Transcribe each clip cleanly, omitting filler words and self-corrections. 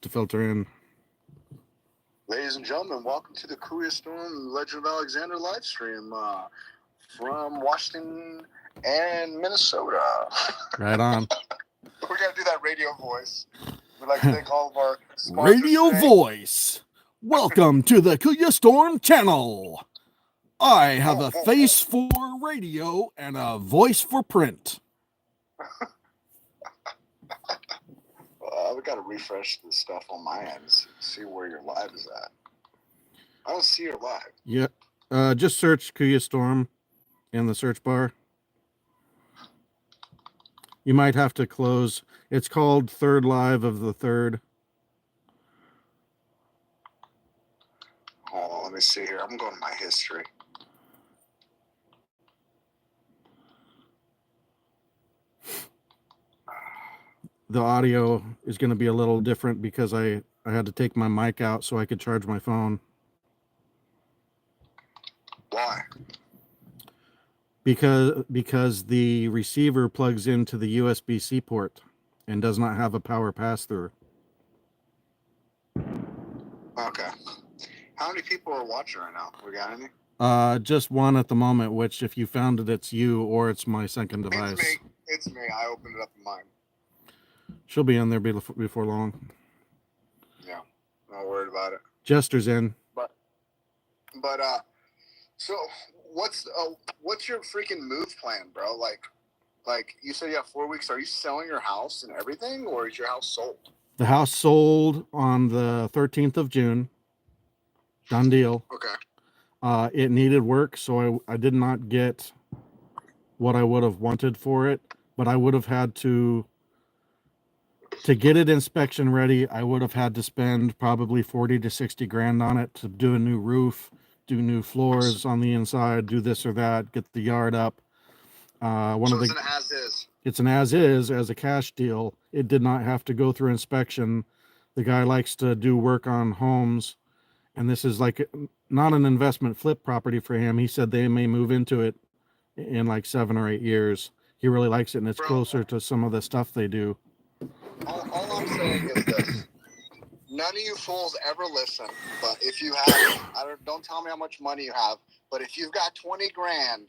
to filter in. Ladies and gentlemen, welcome to the KuyaStorm Legend of Alexander live stream from Washington and Minnesota. Right on. We're going to do that radio voice. We'd like to thank all of our sponsors Radio today. voice. Welcome to the KuyaStorm channel. I have a face for radio and a voice for print. We got to refresh the stuff on my end, see where your live is at. I don't see your live. Yeah. Just search KuyaStorm in the search bar. You might have to close. It's called Third Live of the Third. Hold on, let me see here. I'm going to my history. The audio is going to be a little different because I had to take my mic out so I could charge my phone. Why? Because the receiver plugs into the USB-C port and does not have a power pass-through. Okay. How many people are watching right now? We got any? Just one at the moment, which if you found it, it's you or it's my second device. It's me. I opened it up in mine. She'll be in there before long. Yeah, not worried about it. Jester's in. But so what's your freaking move plan, bro? Like you said you have 4 weeks. Are you selling your house and everything, or is your house sold? The house sold on the 13th of June. Done deal. Okay. It needed work, so I did not get what I would have wanted for it, but I would have had to get it inspection ready. I would have had to spend probably 40 to 60 grand on it to do a new roof, do new floors on the inside, do this or that, get the yard up. It's an as is. It's an as is, as a cash deal. It did not have to go through inspection. The guy likes to do work on homes, and this is like not an investment flip property for him. He said they may move into it in like 7 or 8 years. He really likes it, and it's closer to some of the stuff they do. All I'm saying is this. None of you fools ever listen, but if you have, don't tell me how much money you have, but if you've got 20 grand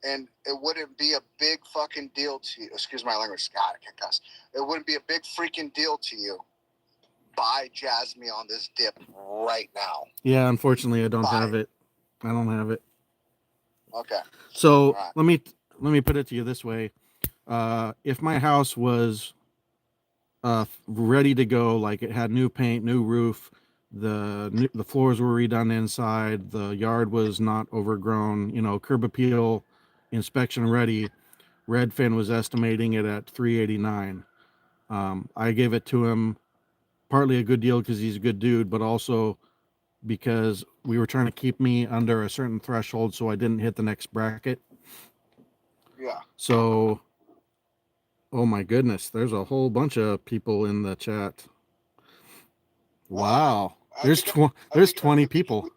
and it wouldn't be a big fucking deal to you, excuse my language, God, I can't cuss. It wouldn't be a big freaking deal to you. Buy Jasmine on this dip right now. Yeah, unfortunately, I don't have it. I don't have it. Okay. So right. let me put it to you this way. If my house was ready to go, like it had new paint, new roof, the floors were redone inside, the yard was not overgrown, curb appeal, inspection ready, Redfin was estimating it at $389. I gave it to him, partly a good deal because he's a good dude, but also because we were trying to keep me under a certain threshold so I didn't hit the next bracket. Yeah. So, oh my goodness, there's a whole bunch of people in the chat. Wow. There's 20 people.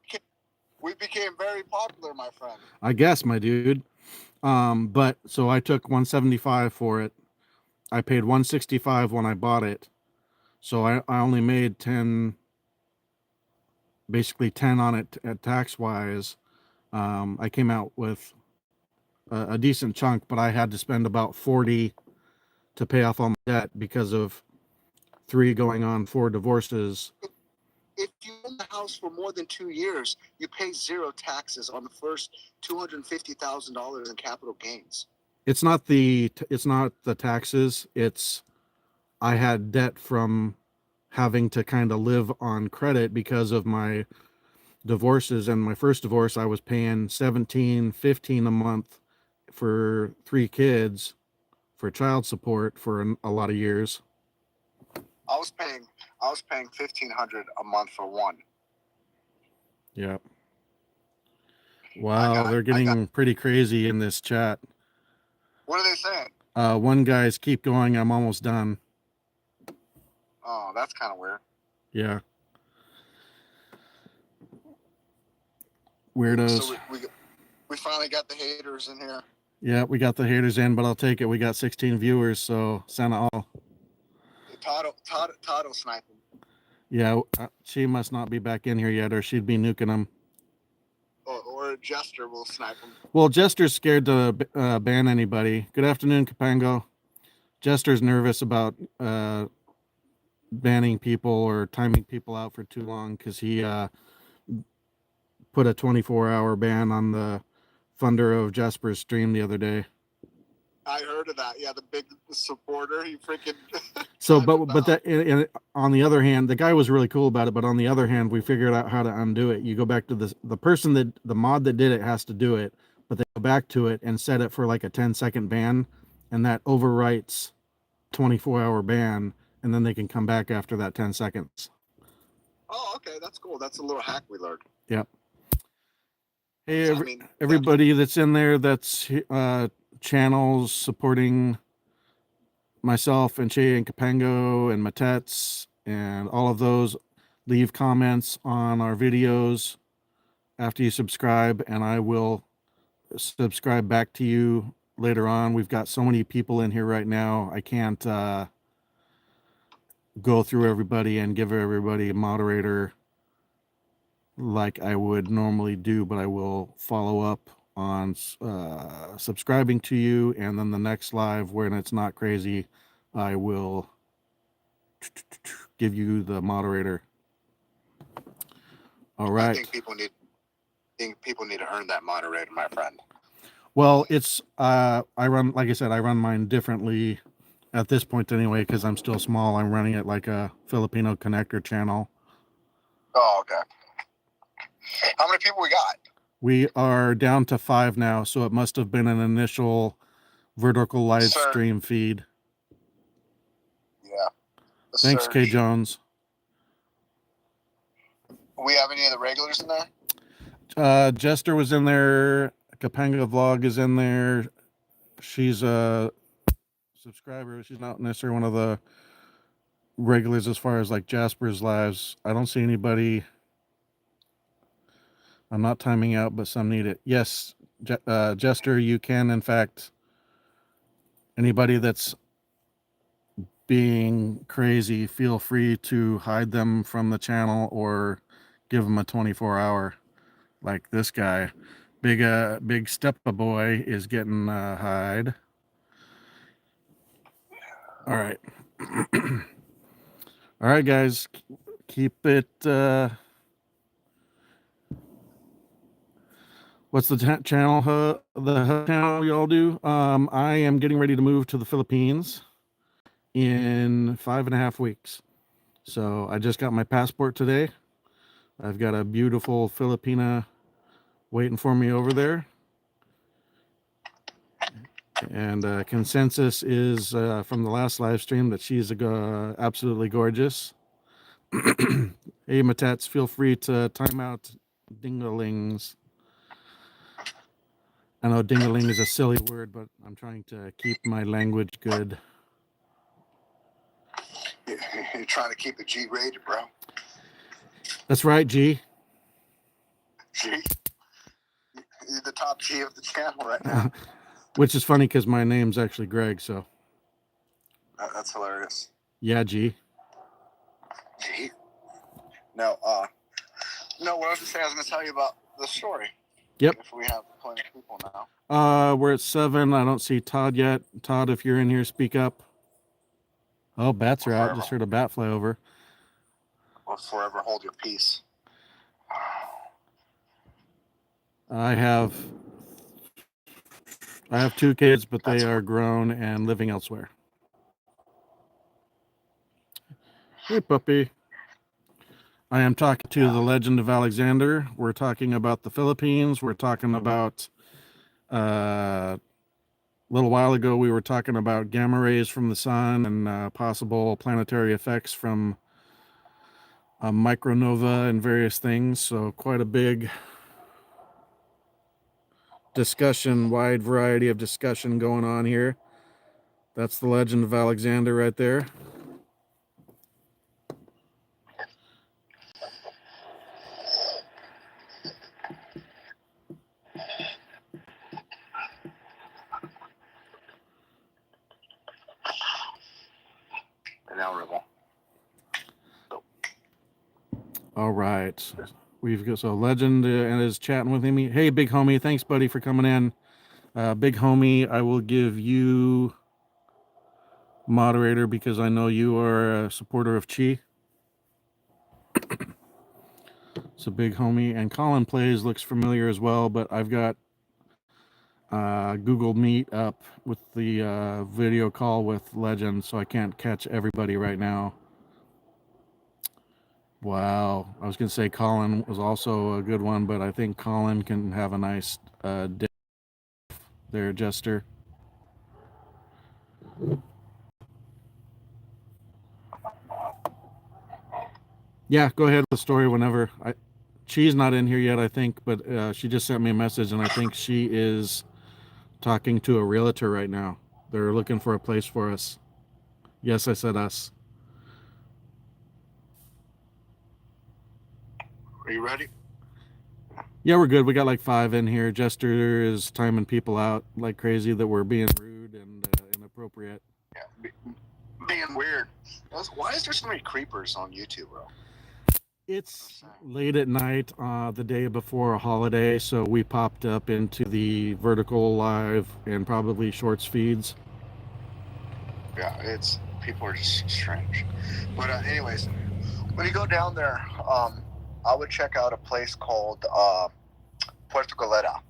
We became very popular, my friend. I guess, my dude. But so I took $175 for it. I paid $165 when I bought it. So I only made 10 on it at tax wise. I came out with a decent chunk, but I had to spend about 40 to pay off all my debt because of 3 going on 4 divorces. If you own the house for more than 2 years, you pay 0 taxes on the first $250,000 in capital gains. It's not the taxes. It's I had debt from having to kind of live on credit because of my divorces. And my first divorce, I was paying $17-15 a month for 3 kids for child support for a lot of years. I was paying $1,500 a month for one. Yeah. Wow, they're getting pretty crazy in this chat. What are they saying? One guy's keep going. I'm almost done. Oh, that's kind of weird. Yeah. Weirdos. So we finally got the haters in here. Yeah, we got the haters in, but I'll take it. We got 16 viewers, so Santa all. Todd will snipe him. Yeah, she must not be back in here yet, or she'd be nuking him. Or Jester will snipe him. Well, Jester's scared to ban anybody. Good afternoon, Capango. Jester's nervous about banning people or timing people out for too long because he put a 24-hour ban on the Thunder of Jasper's stream the other day. I heard of that. Yeah, the big supporter. He freaking. So, but that and on the other hand, the guy was really cool about it. But on the other hand, we figured out how to undo it. You go back to the person that the mod that did it has to do it, but they go back to it and set it for like a 10-second ban, and that overwrites 24-hour ban, and then they can come back after that 10 seconds. Oh, okay, that's cool. That's a little hack we learned. Yep. Hey, everybody that's in there, that's channels supporting myself and Che and Capango and Matets and all of those, leave comments on our videos after you subscribe, and I will subscribe back to you later on. We've got so many people in here right now. I can't go through everybody and give everybody a moderator like I would normally do, but I will follow up on subscribing to you, and then the next live when it's not crazy, I will give you the moderator. All right. I think people need to earn that moderator, my friend. Well, it's I run, like I said, I run mine differently at this point anyway, because I'm still small. I'm running it like a Filipino connector channel. Oh, okay. How many people we got? We are down to 5 now, so it must have been an initial vertical live stream feed. Yeah. Thanks, K. Jones. We have any of the regulars in there? Jester was in there. Kapanga Vlog is in there. She's a subscriber. She's not necessarily one of the regulars as far as like Jasper's lives. I don't see anybody. I'm not timing out, but some need it. Yes, Jester, you can, in fact, anybody that's being crazy, feel free to hide them from the channel or give them a 24-hour. Like this guy, big steppa boy is getting hide. All right. All right, guys, keep it. What's the channel? The channel y'all do? I am getting ready to move to the Philippines in 5.5 weeks. So I just got my passport today. I've got a beautiful Filipina waiting for me over there. And consensus is from the last live stream that she's absolutely gorgeous. Hey, Matats, feel free to time out dinglings. I know dingling is a silly word, but I'm trying to keep my language good. You're trying to keep it G rated, bro. That's right, G. G. You're the top G of the channel right now. Which is funny because my name's actually Greg, so. That's hilarious. Yeah, G. G. No, what I was going to say, I was going to tell you about the story. Yep. If we have plenty of people now. We're at 7. I don't see Todd yet. Todd, if you're in here, speak up. Oh, bats are out. Just heard a bat fly over. Or forever hold your peace. I have 2 kids, but they are grown and living elsewhere. Hey, puppy. I am talking to the Legend of Alexander. We're talking about the Philippines. We're talking about, a little while ago, we were talking about gamma rays from the sun and possible planetary effects from micronova and various things. So quite a big discussion, wide variety of discussion going on here. That's the Legend of Alexander right there. All right. We've got so Legend and is chatting with me. Hey, big homie. Thanks, buddy, for coming in. Big homie, I will give you moderator because I know you are a supporter of Chi. So big homie, and Colin Plays looks familiar as well, but I've got Google Meet up with the video call with Legend, so I can't catch everybody right now. Wow, I was gonna say Colin was also a good one, but I think Colin can have a nice day there, Jester. Yeah, go ahead with the story whenever. She's not in here yet, I think, but she just sent me a message, and I think she is talking to a realtor right now. They're looking for a place for us. Yes, I said us. Are you ready? Yeah, we're good. We got like 5 in here. Jester is timing people out like crazy that we're being rude and inappropriate. Yeah, being weird. Why is there so many creepers on YouTube, bro? It's late at night, the day before a holiday, so we popped up into the vertical live and probably shorts feeds. Yeah, people are just strange. But anyways, when you go down there, I would check out a place called Puerto Galera.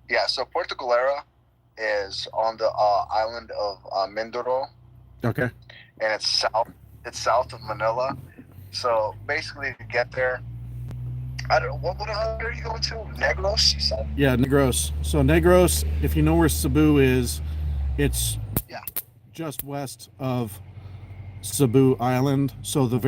Yeah, so Puerto Galera is on the island of Mindoro. Okay. And it's south of Manila. So basically, to get there, I don't know what island are you going to? Negros, you said? Yeah, Negros. So Negros, if you know where Cebu is, it's just west of Cebu Island. So the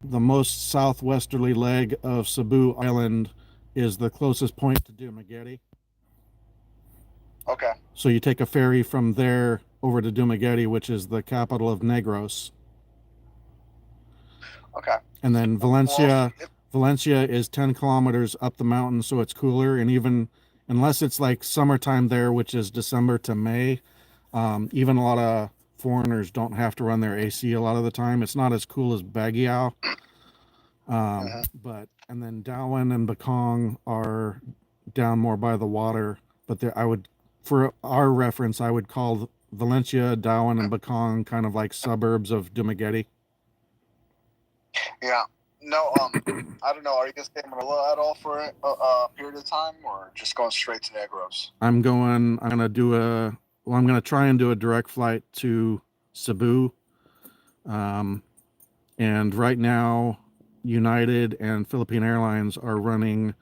most southwesterly leg of Cebu Island is the closest point to Dumaguete. Okay. So you take a ferry from there over to Dumaguete, which is the capital of Negros. Okay. And then Valencia is 10 kilometers up the mountain, so it's cooler. And even unless it's like summertime there, which is December to May, even a lot of foreigners don't have to run their AC a lot of the time. It's not as cool as Baguio. But and then Darwin and Bakong are down more by the water. But for our reference, I would call Valencia, Darwin, and Bakong kind of like suburbs of Dumaguete. Yeah. No, I don't know. Are you going to stay in Manila at all for a period of time, or just going straight to Negros? I'm going to try and do a direct flight to Cebu. And right now, United and Philippine Airlines are running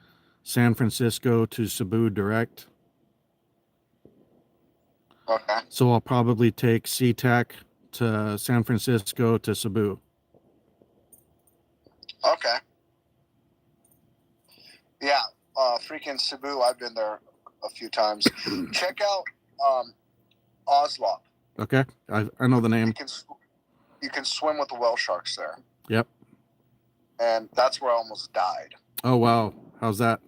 San Francisco to Cebu direct. Okay. So I'll probably take SeaTac to San Francisco to Cebu. Okay. Yeah, freaking Cebu. I've been there a few times. Check out Oslo. Okay, I know the name. You can swim with the whale sharks there. Yep. And that's where I almost died. Oh wow, how's that?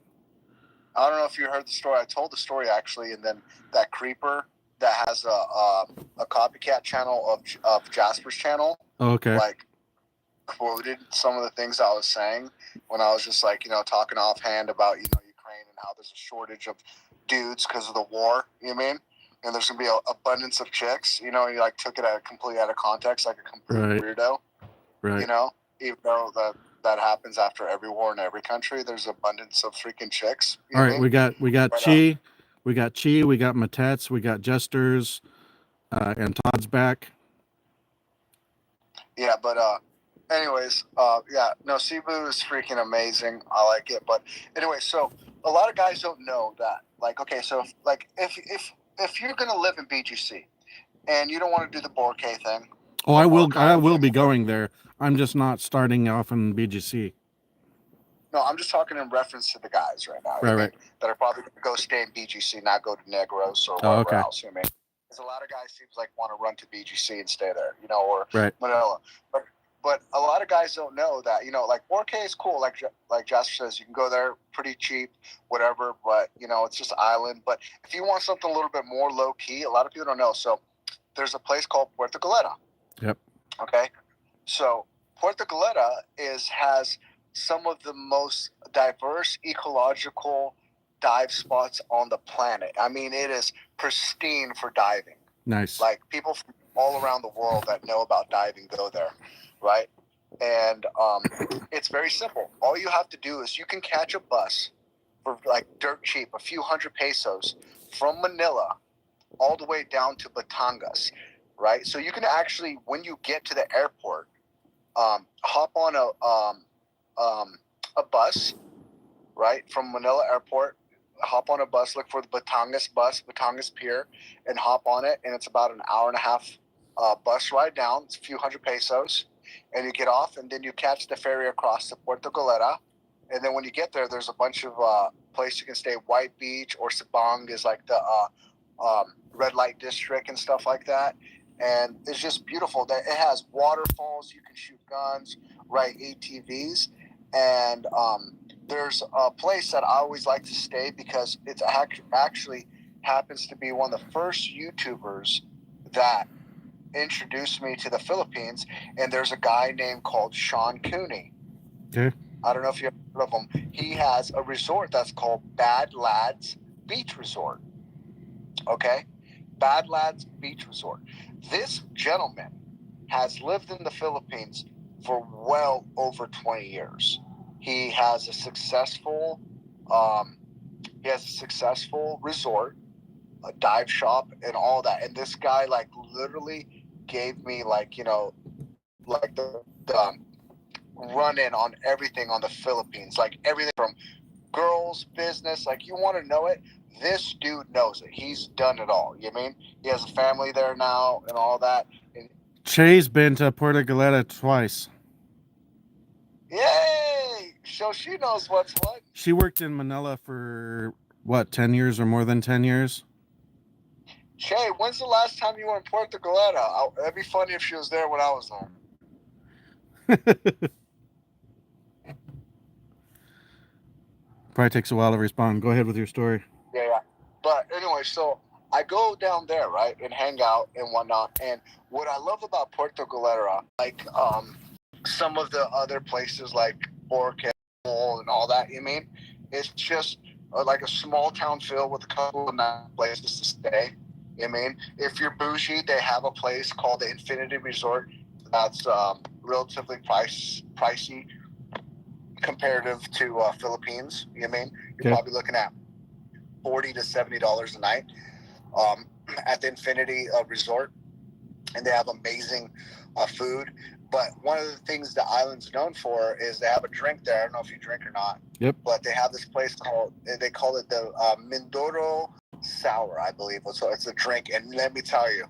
I don't know if you heard the story. I told the story actually, and then that creeper that has a copycat channel of Jasper's channel. Oh, okay. Like quoted some of the things I was saying when I was just like, talking offhand about, Ukraine and how there's a shortage of dudes because of the war, you know what I mean? And there's going to be an abundance of chicks, he like took it completely out of context, like a complete weirdo, Right. Even though that happens after every war in every country, there's abundance of freaking chicks. All right, we got Chi, we got Matets, we got Jesters, and Todd's back. Yeah, but anyways, Cebu is freaking amazing. I like it. But anyway, so a lot of guys don't know that. Like, okay, so if you're gonna live in BGC and you don't want to do the Boracay thing. Oh, I will be going there. I'm just not starting off in BGC. No, I'm just talking in reference to the guys right now. Right. That are probably going to go stay in BGC, not go to Negros or wherever else. You know what I mean? Because a lot of guys seems like want to run to BGC and stay there, or Manila. But a lot of guys don't know that, like Boracay is cool. Like Jasper says, you can go there pretty cheap, whatever. But it's just island. But if you want something a little bit more low key, a lot of people don't know. So there's a place called Puerto Galera. Yep. Okay. So Puerto Galera has some of the most diverse ecological dive spots on the planet. I mean, it is pristine for diving. Nice. Like people from all around the world that know about diving go there, right? And it's very simple. All you have to do is you can catch a bus for like dirt cheap, a few hundred pesos from Manila all the way down to Batangas, right? So you can actually, when you get to the airport, hop on a bus, right, from Manila Airport. Hop on a bus, look for the Batangas bus, Batangas Pier, and hop on it. And it's about an hour and a half bus ride down. It's a few hundred pesos, and you get off, and then you catch the ferry across to Puerto Galera. And then when you get there, there's a bunch of places you can stay. White Beach or Sabang is like the red light district and stuff like that. And it's just beautiful. That it has waterfalls. You can shoot guns, ride ATVs, and there's a place that I always like to stay because it's actually happens to be one of the first YouTubers that introduced me to the Philippines. And there's a guy named called Sean Cooney. Okay. I don't know if you've heard of him. He has a resort that's called Bad Lads Beach Resort. Okay? Bad Lads Beach Resort. This gentleman has lived in the Philippines for well over 20 years. He has a successful resort, a dive shop, and all that. And this guy like literally gave me like, you know, like the run in on everything on the Philippines, like everything from girls, business. Like you want to know it, this dude knows it. He's done it all. You know what I mean? He has a family there now and all that. And Che's been to Puerto Galera twice. yay! So she knows what's what. She worked in Manila for what, 10 years or more than 10 years? Che, when's the last time you were in Puerto Galera? That'd be funny if she was there when I was there. Probably takes a while to respond. Go ahead with your story. Yeah. But anyway, so I go down there, right, and hang out and whatnot. And what I love about Puerto Galera, like some of the other places like Orca and all that, you mean, it's just like a small town filled with a couple of nice places to stay. You mean, if you're bougie, they have a place called the Infinity Resort that's relatively pricey comparative to Philippines. You know what I mean? You're Okay. probably looking at $40 to $70 a night at the Infinity Resort, and they have amazing food. But one of the things the island's known for is they have a drink there. I don't know if you drink or not. Yep. But they have this place they call it the Mindoro Sour, I believe. So it's a drink, and let me tell you,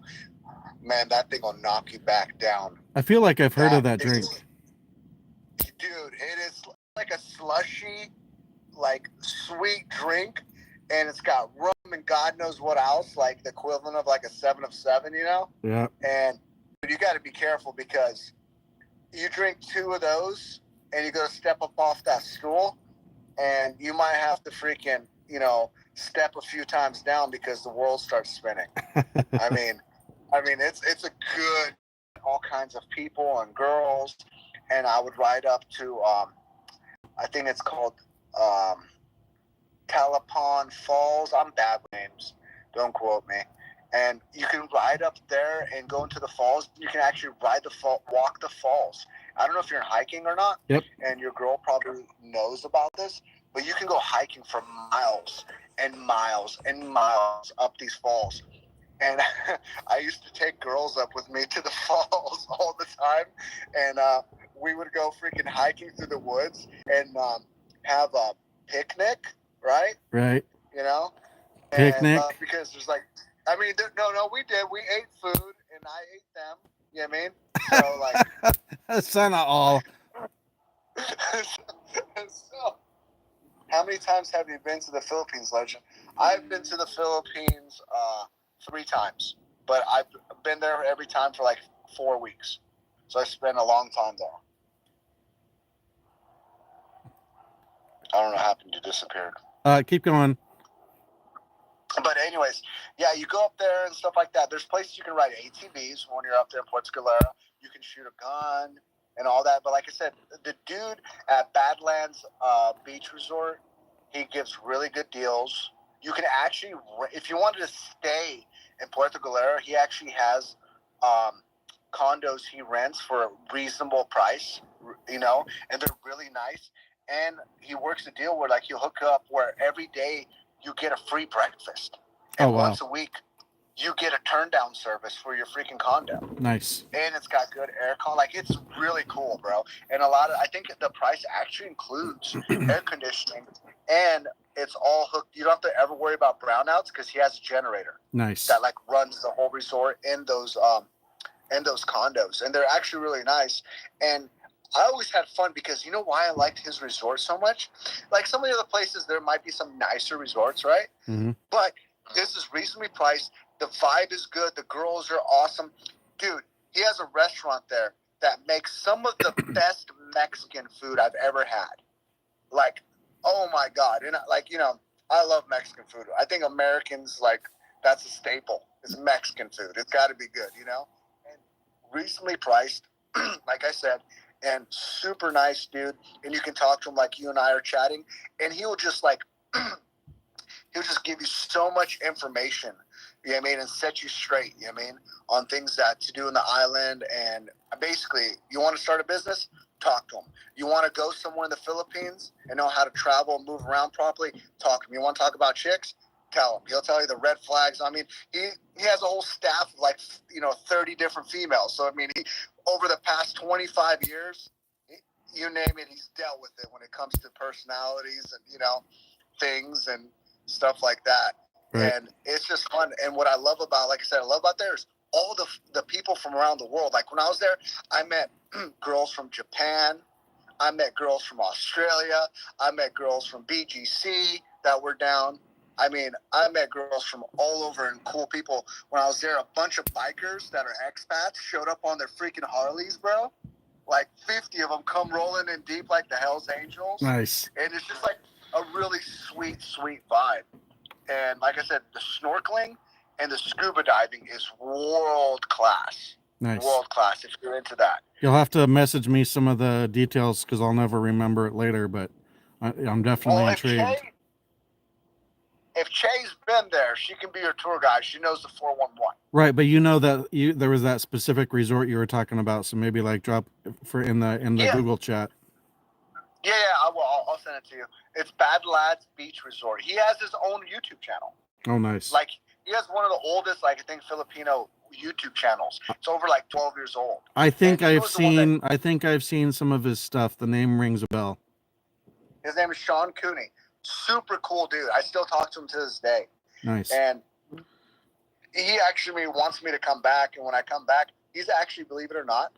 man, that thing will knock you back down. I feel like I've heard of that drink. Dude, it is like a slushy, like sweet drink, and it's got rum and God knows what else, like the equivalent of like a 7 of 7, you know? Yeah. And you got to be careful because you drink 2 of those and you got to step up off that stool, and you might have to freaking, you know, step a few times down because the world starts spinning. I mean, it's a good, all kinds of people and girls, and I would ride up to, I think it's called Talipon Falls. I'm bad with names. Don't quote me. And you can ride up there and go into the falls. You can actually walk the falls. I don't know if you're hiking or not. Yep. And your girl probably knows about this, but you can go hiking for miles and miles and miles up these falls. And I used to take girls up with me to the falls all the time. And we would go freaking hiking through the woods and have a picnic, right? Right. You know? Picnic? And, because there's like, I mean, no, we did. We ate food and I ate them. You know what I mean? So, like. That's not all. So, how many times have you been to the Philippines, Legend? I've been to the Philippines 3 times, but I've been there every time for like 4 weeks. So I spent a long time there. I don't know what happened. You disappeared. Keep going. But anyways, yeah, you go up there and stuff like that. There's places you can ride ATVs when you're up there in Puerto Galera. You can shoot a gun and all that. But like I said, the dude at Badlands Beach Resort, he gives really good deals. You can actually, if you wanted to stay in Puerto Galera, he actually has condos he rents for a reasonable price, and they're really nice. And he works a deal where like he'll hook up where every day you get a free breakfast, and once a week you get a turn down service for your freaking condo. Nice. And it's got good aircon. Like, it's really cool, bro. And I think the price actually includes air conditioning, and it's all hooked. You don't have to ever worry about brownouts because he has a generator. Nice. That like runs the whole resort in those condos, and they're actually really nice. And I always had fun because you know why I liked his resort so much? Like some of the other places, there might be some nicer resorts, right? Mm-hmm. But this is reasonably priced. The vibe is good. The girls are awesome. Dude, he has a restaurant there that makes some of the best Mexican food I've ever had. Like, oh my God. And I love Mexican food. I think Americans, like, that's a staple. It's Mexican food. It's got to be good, And reasonably priced, like I said, and super nice dude. And you can talk to him like you and I are chatting. And he'll just like, he'll just give you so much information, and set you straight, on things that to do in the island. And basically, you want to start a business, talk to him. You want to go somewhere in the Philippines and know how to travel and move around properly, talk to him. You want to talk about chicks, tell him. He'll tell you the red flags. He has a whole staff of like 30 different females. So he, over the past 25 years, you name it, he's dealt with it when it comes to personalities and things and stuff like that. Right. And it's just fun. And what I love about, like I said, I love about there is all the people from around the world. Like when I was there, I met girls from Japan. I met girls from Australia. I met girls from BGC that were down. I met girls from all over and cool people. When I was there, a bunch of bikers that are expats showed up on their freaking Harleys, bro. Like 50 of them come rolling in deep like the Hells Angels. Nice. And it's just like a really sweet, sweet vibe. And like I said, the snorkeling and the scuba diving is world class. Nice. World class if you're into that. You'll have to message me some of the details because I'll never remember it later, but I'm definitely intrigued. If Che's been there, she can be your tour guide. She knows the 411. Right, but that there was that specific resort you were talking about, so maybe like drop for in the Google chat. Yeah, I will. I'll send it to you. It's Badlands Beach Resort. He has his own YouTube channel. Oh, nice. Like, he has one of the oldest, like, I think, Filipino YouTube channels. It's over, like, 12 years old. I think I've seen some of his stuff. The name rings a bell. His name is Sean Cooney. Super cool dude. I still talk to him to this day. Nice. And he actually wants me to come back. And when I come back, he's actually, believe it or not,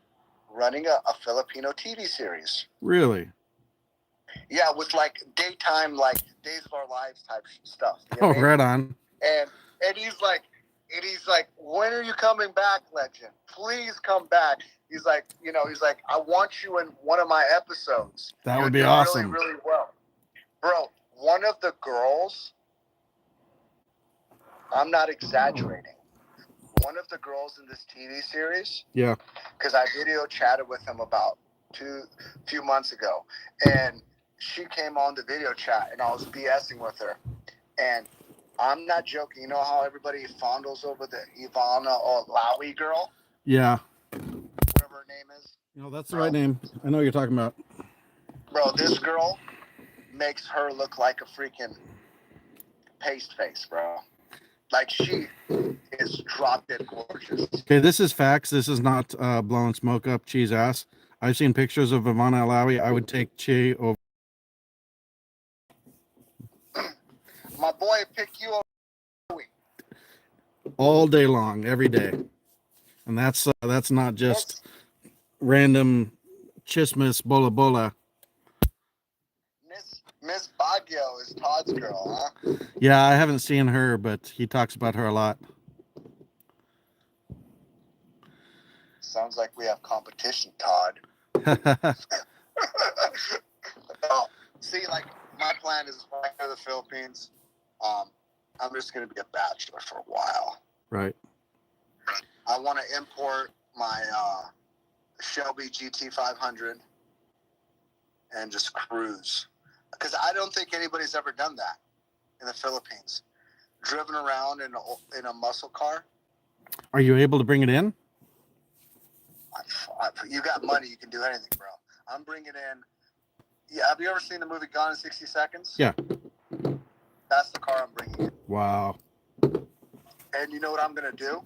running a Filipino TV series. Really? Yeah, with like daytime, like Days of Our Lives type stuff. Right on. And he's like, when are you coming back, legend? Please come back. He's like, I want you in one of my episodes. That would be awesome. Really, really well. Bro, one of the girls, I'm not exaggerating. One of the girls in this TV series. Yeah. Because I video chatted with him about few months ago. And she came on the video chat and I was BSing with her. And I'm not joking. You know how everybody fondles over the Ivana or Laui girl? Yeah. Whatever her name is. That's the right name. I know what you're talking about. Bro, this girl makes her look like a freaking paste face, bro. Like, she is drop dead gorgeous. Okay, this is facts. This is not blowing smoke up Chi's ass. I've seen pictures of Ivana Alawi. I would take Chi over. My boy pick you up all day long, every day. And that's not just random chismis bola bola. Miss Baguio is Todd's girl, huh? Yeah, I haven't seen her, but he talks about her a lot. Sounds like we have competition, Todd. See, like, my plan is back to the Philippines. I'm just going to be a bachelor for a while. Right. I want to import my Shelby GT500 and just cruise. Because I don't think anybody's ever done that in the Philippines. Driven around in a muscle car. Are you able to bring it in? You got money, you can do anything, bro. I'm bringing in. Yeah, have you ever seen the movie Gone in 60 Seconds? Yeah. That's the car I'm bringing in. Wow. And you know what I'm going to do?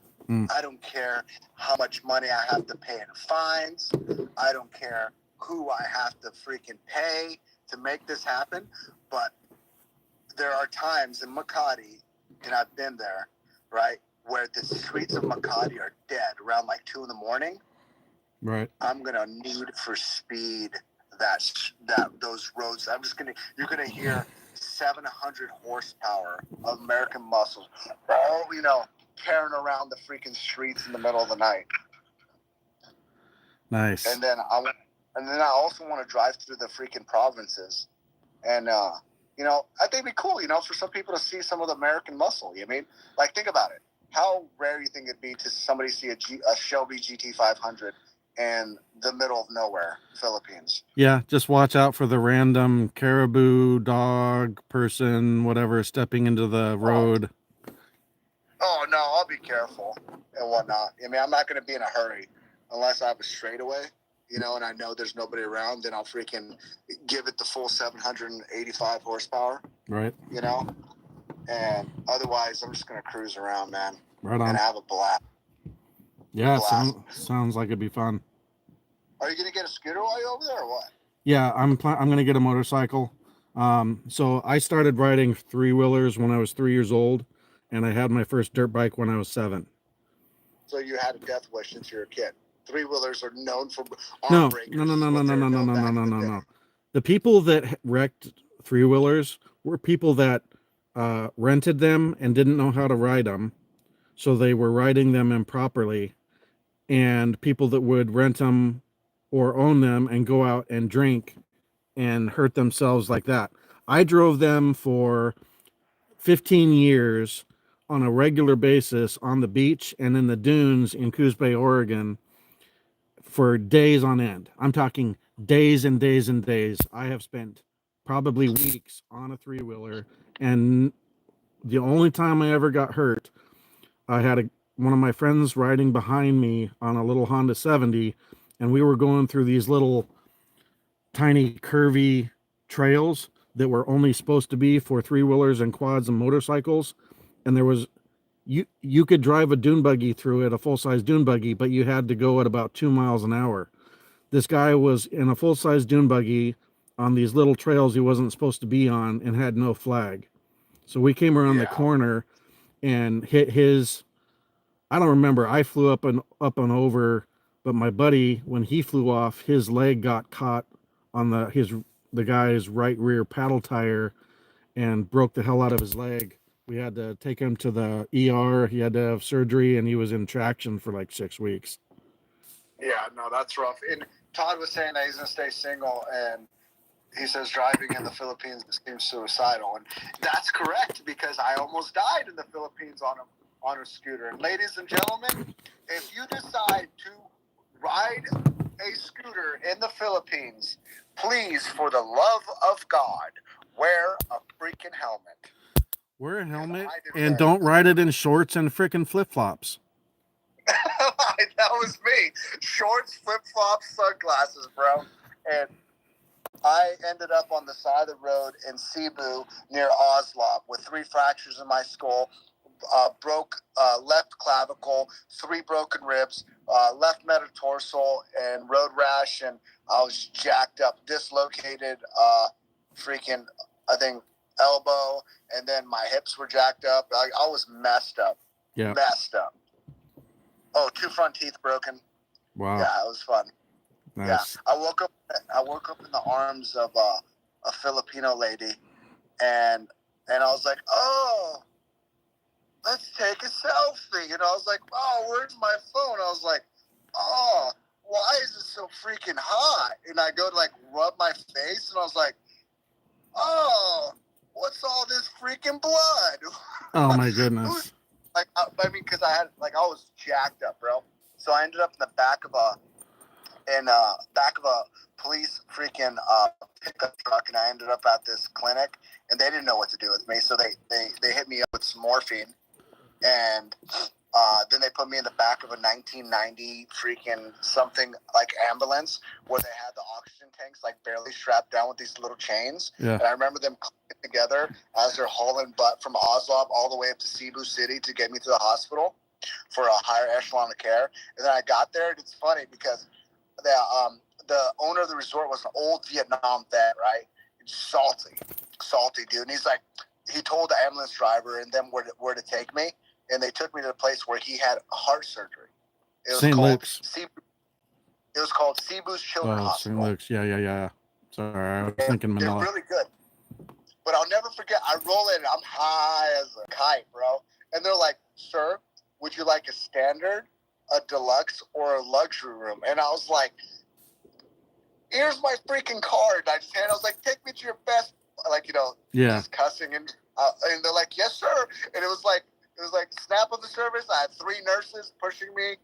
I don't care how much money I have to pay in fines. I don't care who I have to freaking pay to make this happen. But there are times in Makati, and I've been there, right, where the streets of Makati are dead around like 2 a.m. Right. I'm going to need for speed those roads. You're going to hear 700 horsepower of American muscles, all, tearing around the freaking streets in the middle of the night. Nice. And then I also want to drive through the freaking provinces. And, I think it'd be cool, for some people to see some of the American muscle. You know what I mean? Like, think about it. How rare do you think it'd be to somebody see a Shelby GT500 in the middle of nowhere, Philippines? Yeah, just watch out for the random caribou, dog, person, whatever, stepping into the road. Oh, no, I'll be careful and whatnot. I mean, I'm not going to be in a hurry unless I have a straightaway, and I know there's nobody around. Then I'll freaking give it the full 785 horsepower. Right. And otherwise, I'm just going to cruise around, man. Right on. And have a blast. Yeah, sounds like it'd be fun. Are you going to get a scooter while you're over there or what? Yeah, I'm going to get a motorcycle. So I started riding 3-wheelers when I was 3 years old, and I had my first dirt bike when I was 7. So you had a death wish since you were a kid. 3-wheelers are known for No. breakers. No. The people that wrecked 3-wheelers were people that rented them and didn't know how to ride them, so they were riding them improperly, and people that would rent them or own them and go out and drink and hurt themselves like that. I drove them for 15 years on a regular basis on the beach and in the dunes in Coos Bay, Oregon for days on end. I'm talking days and days and days. I have spent probably weeks on a 3-wheeler, and the only time I ever got hurt, I had one of my friends riding behind me on a little Honda 70, and we were going through these little tiny curvy trails that were only supposed to be for 3-wheelers and quads and motorcycles. And there was, you could drive a dune buggy through it, a full-size dune buggy, but you had to go at about 2 miles an hour. This guy was in a full-size dune buggy on these little trails he wasn't supposed to be on and had no flag. So we came around the corner and hit his, I don't remember, I flew up and over, but my buddy, when he flew off, his leg got caught on the guy's right rear paddle tire and broke the hell out of his leg. We had to take him to the ER. He had to have surgery, and he was in traction for like 6 weeks. Yeah, no, that's rough. And Todd was saying that he's going to stay single, and he says driving in the Philippines seems suicidal. And that's correct, because I almost died in the Philippines on a scooter. And ladies and gentlemen, if you decide to ride a scooter in the Philippines, please, for the love of God, wear a freaking helmet. Wear a helmet and don't ride it in shorts and freaking flip-flops. That was me. Shorts, flip-flops, sunglasses, bro. And I ended up on the side of the road in Cebu near Oslo with 3 fractures in my skull, broke left clavicle, 3 broken ribs, left metatarsal, and road rash, and I was jacked up, dislocated, freaking, I think, elbow, and then my hips were jacked up. I was messed up. Yeah. Messed up. Oh, 2 front teeth broken. Wow. Yeah, it was fun. Nice. Yeah, I woke up in the arms of a Filipino lady, and I was like, oh, let's take a selfie. I was like, oh, where's my phone? I was like, oh, why is it so freaking hot? And I go to like rub my face, and I was like, oh, what's all this freaking blood? Oh my goodness. Because I was jacked up, bro. So I ended up in the back of in back of a police freaking pickup truck, and I ended up at this clinic, and they didn't know what to do with me, so they hit me up with some morphine, and then they put me in the back of a 1990 freaking something like ambulance where they had the oxygen tanks like barely strapped down with these little chains. Yeah. And I remember them clicking together as they're hauling butt from Oslo all the way up to Cebu City to get me to the hospital for a higher echelon of care. And then I got there, and it's funny because the owner of the resort was an old Vietnam vet, right? Salty dude. And he's like, he told the ambulance driver and them where to take me. And they took me to the place where he had heart surgery. It was St. called Luke's. It was called Cebu's Children's Hospital. St. Luke's. Yeah. Sorry, I was thinking Manila. They're really good. But I'll never forget, I roll in and I'm high as a kite, bro. And they're like, sir, would you like a standard, a deluxe, or a luxury room? And I was like, here's my freaking card. And I was like, take me to your best, like, just cussing. And they're like, yes, sir. And it was like snap of the service. I had 3 nurses pushing me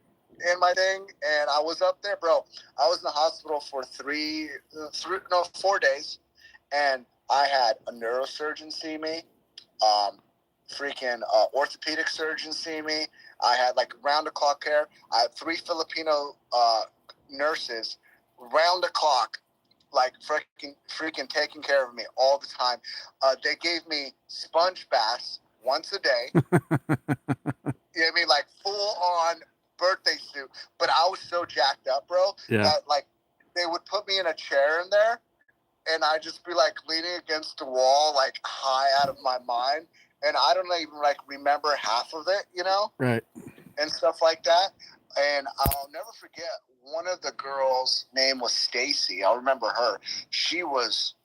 in my thing, and I was up there, bro. I was in the hospital for 4 days, and I had a neurosurgeon see me, freaking orthopedic surgeon see me. I had like round the clock care. I had 3 Filipino nurses round the clock, like freaking taking care of me all the time. They gave me sponge baths once a day. You know what I mean? Like full on birthday suit. But I was so jacked up, bro, that like they would put me in a chair in there, and I'd just be like leaning against the wall, like high out of my mind. And I don't even like remember half of it, Right. And stuff like that. And I'll never forget, one of the girls' name was Stacy. I'll remember her. She was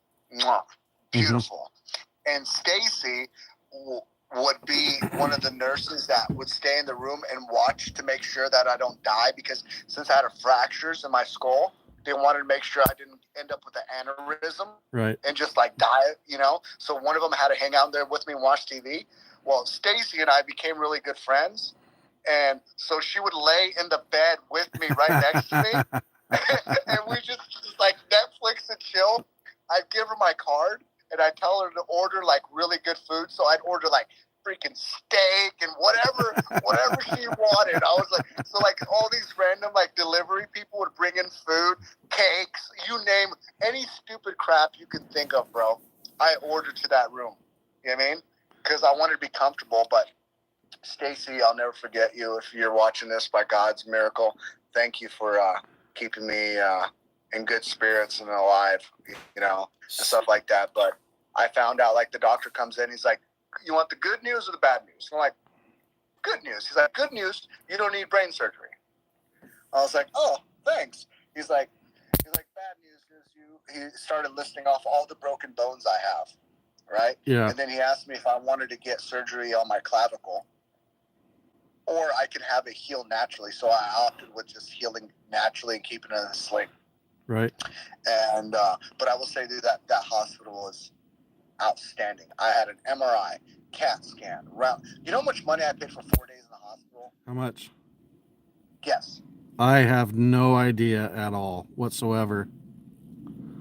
beautiful. Mm-hmm. And Stacy would be one of the nurses that would stay in the room and watch to make sure that I don't die, because since I had fractures in my skull, they wanted to make sure I didn't end up with an aneurysm, right, and just like die, So one of them had to hang out there with me and watch TV. Well, Stacy and I became really good friends, and so she would lay in the bed with me right next to me, and we just like Netflix and chill. I'd give her my card, and I'd tell her to order like really good food. So I'd order like freaking steak and whatever she wanted. I was like, so like all these random like delivery people would bring in food, cakes, you name any stupid crap you can think of, bro. I ordered to that room. You know what I mean? Because I wanted to be comfortable. But Stacy, I'll never forget you. If you're watching this by God's miracle, thank you for keeping me in good spirits and alive, and stuff like that. But I found out, like, the doctor comes in, he's like, you want the good news or the bad news? I'm like, good news. He's like, good news, you don't need brain surgery. I was like, oh, thanks. He's like, bad news is he started listing off all the broken bones I have, right? Yeah. And then he asked me if I wanted to get surgery on my clavicle, or I could have it heal naturally. So I opted with just healing naturally and keeping it in a sling. Right. And but I will say, dude, that hospital was outstanding. I had an MRI, CAT scan. You know how much money I paid for 4 days in the hospital? How much? Guess. I have no idea at all whatsoever.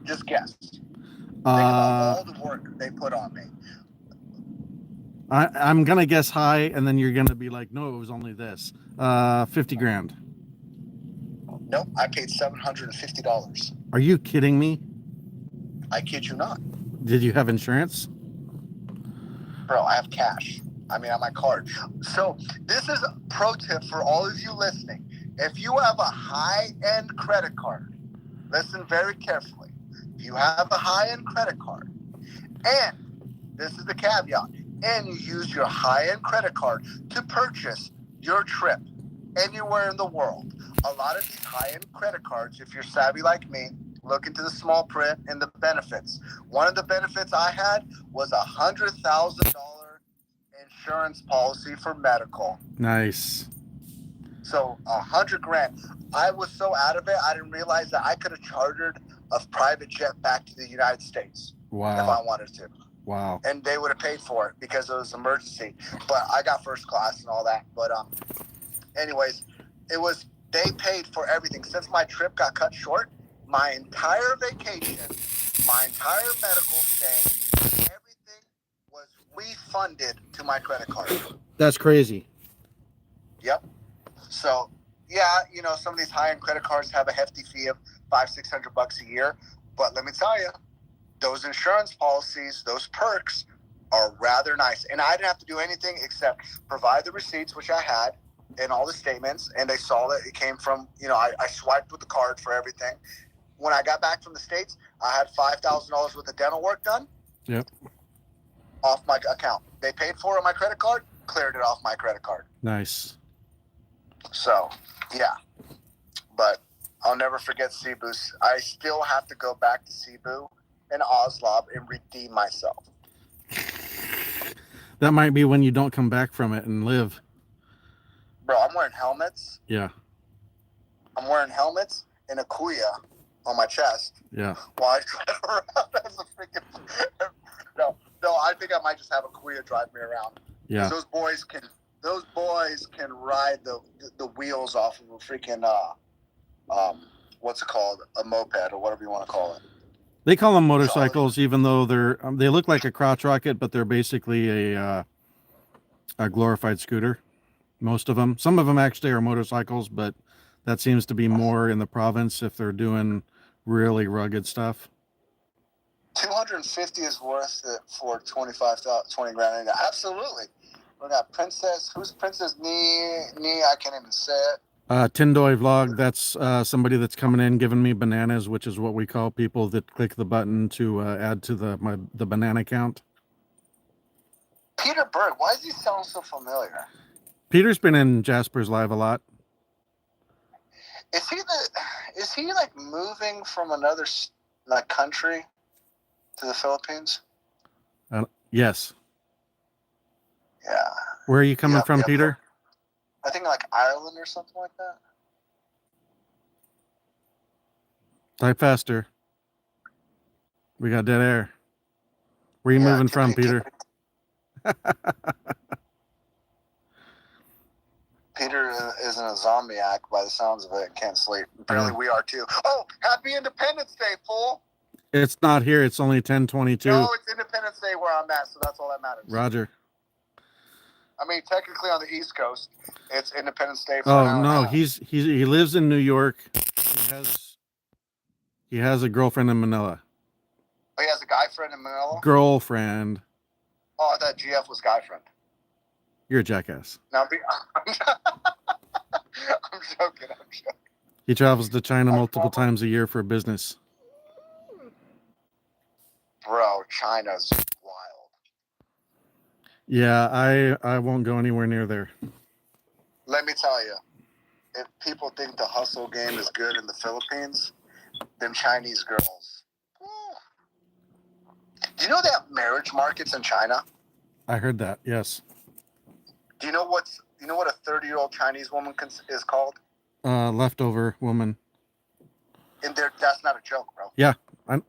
Just guess. Think about all the work they put on me. I'm gonna guess high, and then you're gonna be like, no, it was only this. $50,000. Nope, I paid $750. Are you kidding me? I kid you not. Did you have insurance? Bro, I have cash. I mean, on my card. So this is a pro tip for all of you listening. If you have a high-end credit card, listen very carefully. If you have a high-end credit card, and this is the caveat, and you use your high-end credit card to purchase your trip anywhere in the world, a lot of these high-end credit cards, if you're savvy like me, look into the small print and the benefits. One of the benefits I had was $100,000 insurance policy for medical. Nice. So $100,000. I was so out of it, I didn't realize that I could have chartered a private jet back to the United States. Wow. If I wanted to. Wow. And they would have paid for it because it was emergency. But I got first class and all that. But anyways, they paid for everything. Since my trip got cut short, my entire vacation, my entire medical stay, everything was refunded to my credit card. That's crazy. Yep. So, yeah, you know, some of these high-end credit cards have a hefty fee of $500-600 a year. But let me tell you, those insurance policies, those perks are rather nice. And I didn't have to do anything except provide the receipts, which I had, and all the statements. And they saw that it came from, you know, I swiped with the card for everything. When I got back from the States, I had $5,000 worth of dental work done. Yep. Off my account. They paid for it on my credit card, cleared it off my credit card. Nice. So, yeah. But I'll never forget Cebu. I still have to go back to Cebu and Oslo and redeem myself. That might be when you don't come back from it and live. Bro, I'm wearing helmets. Yeah. I'm wearing helmets and a Kuya on my chest. Yeah. While I drive around as a freaking... No, I think I might just have a Kuya drive me around. Yeah. Those boys can ride the wheels off of a freaking what's it called, a moped or whatever you want to call it. They call them motorcycles, even though they look like a crotch rocket, but they're basically a glorified scooter. Most of them. Some of them actually are motorcycles, but that seems to be more in the province if they're doing really rugged stuff. 250 is worth it for 20 grand. Absolutely. We got Princess. Who's Princess Nee? I can't even say it. Tindoy Vlog, that's somebody that's coming in giving me bananas, which is what we call people that click the button to add to the banana count. Peter Berg, why does he sound so familiar? Peter's been in Jasper's live a lot. Is he like moving from another like country to the Philippines? Yes. Yeah. Where are you coming from, Peter? I think like Ireland or something like that. Type faster. We got dead air. Where are you moving from, Peter? Peter isn't a zombiac by the sounds of it. Can't sleep. Apparently we are too. Oh, happy Independence Day, fool! It's not here. It's only 10:22. No, it's Independence Day where I'm at, so that's all that matters. Roger. I mean, technically on the East Coast, it's Independence Day. Oh no, he lives in New York. He has a girlfriend in Manila. Oh, he has a guy friend in Manila. Girlfriend. Oh, I thought GF was guy friend. You're a jackass. No, I'm joking. He travels to China multiple times a year for business. Bro, China's wild. Yeah, I won't go anywhere near there. Let me tell you, if people think the hustle game is good in the Philippines, them Chinese girls. Do you know they have marriage markets in China? I heard that. Yes. Do you know what a 30-year-old Chinese woman is called? Leftover woman. And that's not a joke, bro. Yeah.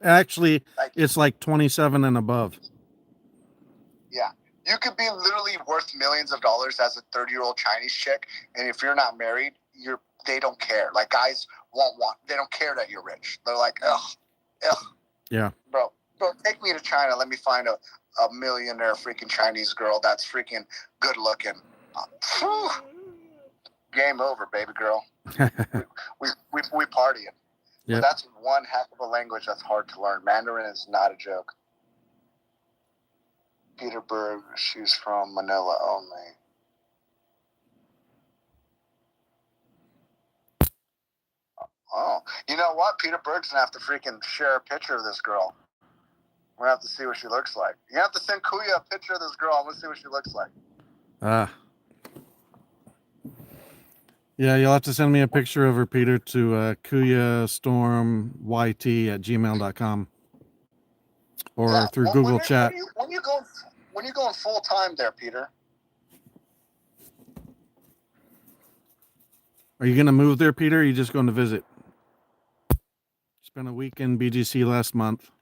Actually, it's like 27 and above. Yeah. You could be literally worth millions of dollars as a 30-year-old Chinese chick, and if you're not married, they don't care. Like, guys they don't care that you're rich. They're like, ugh. Yeah. Bro, take me to China. Let me find a millionaire freaking Chinese girl that's freaking good looking. Game over, baby girl. we partying. Yep. But that's one heck of a language that's hard to learn. Mandarin is not a joke. Peter Berg, she's from Manila only. Oh, you know what? Peter Berg's gonna have to freaking share a picture of this girl. We're gonna have to see what she looks like. You have to send Kuya a picture of this girl. I want to see what she looks like. Yeah, you'll have to send me a picture of her, Peter, to KuyaStormYT@gmail.com or through Google Chat. When you going full time there, Peter? Are you gonna move there, Peter? Or are you just going to visit? Spent a week in BGC last month.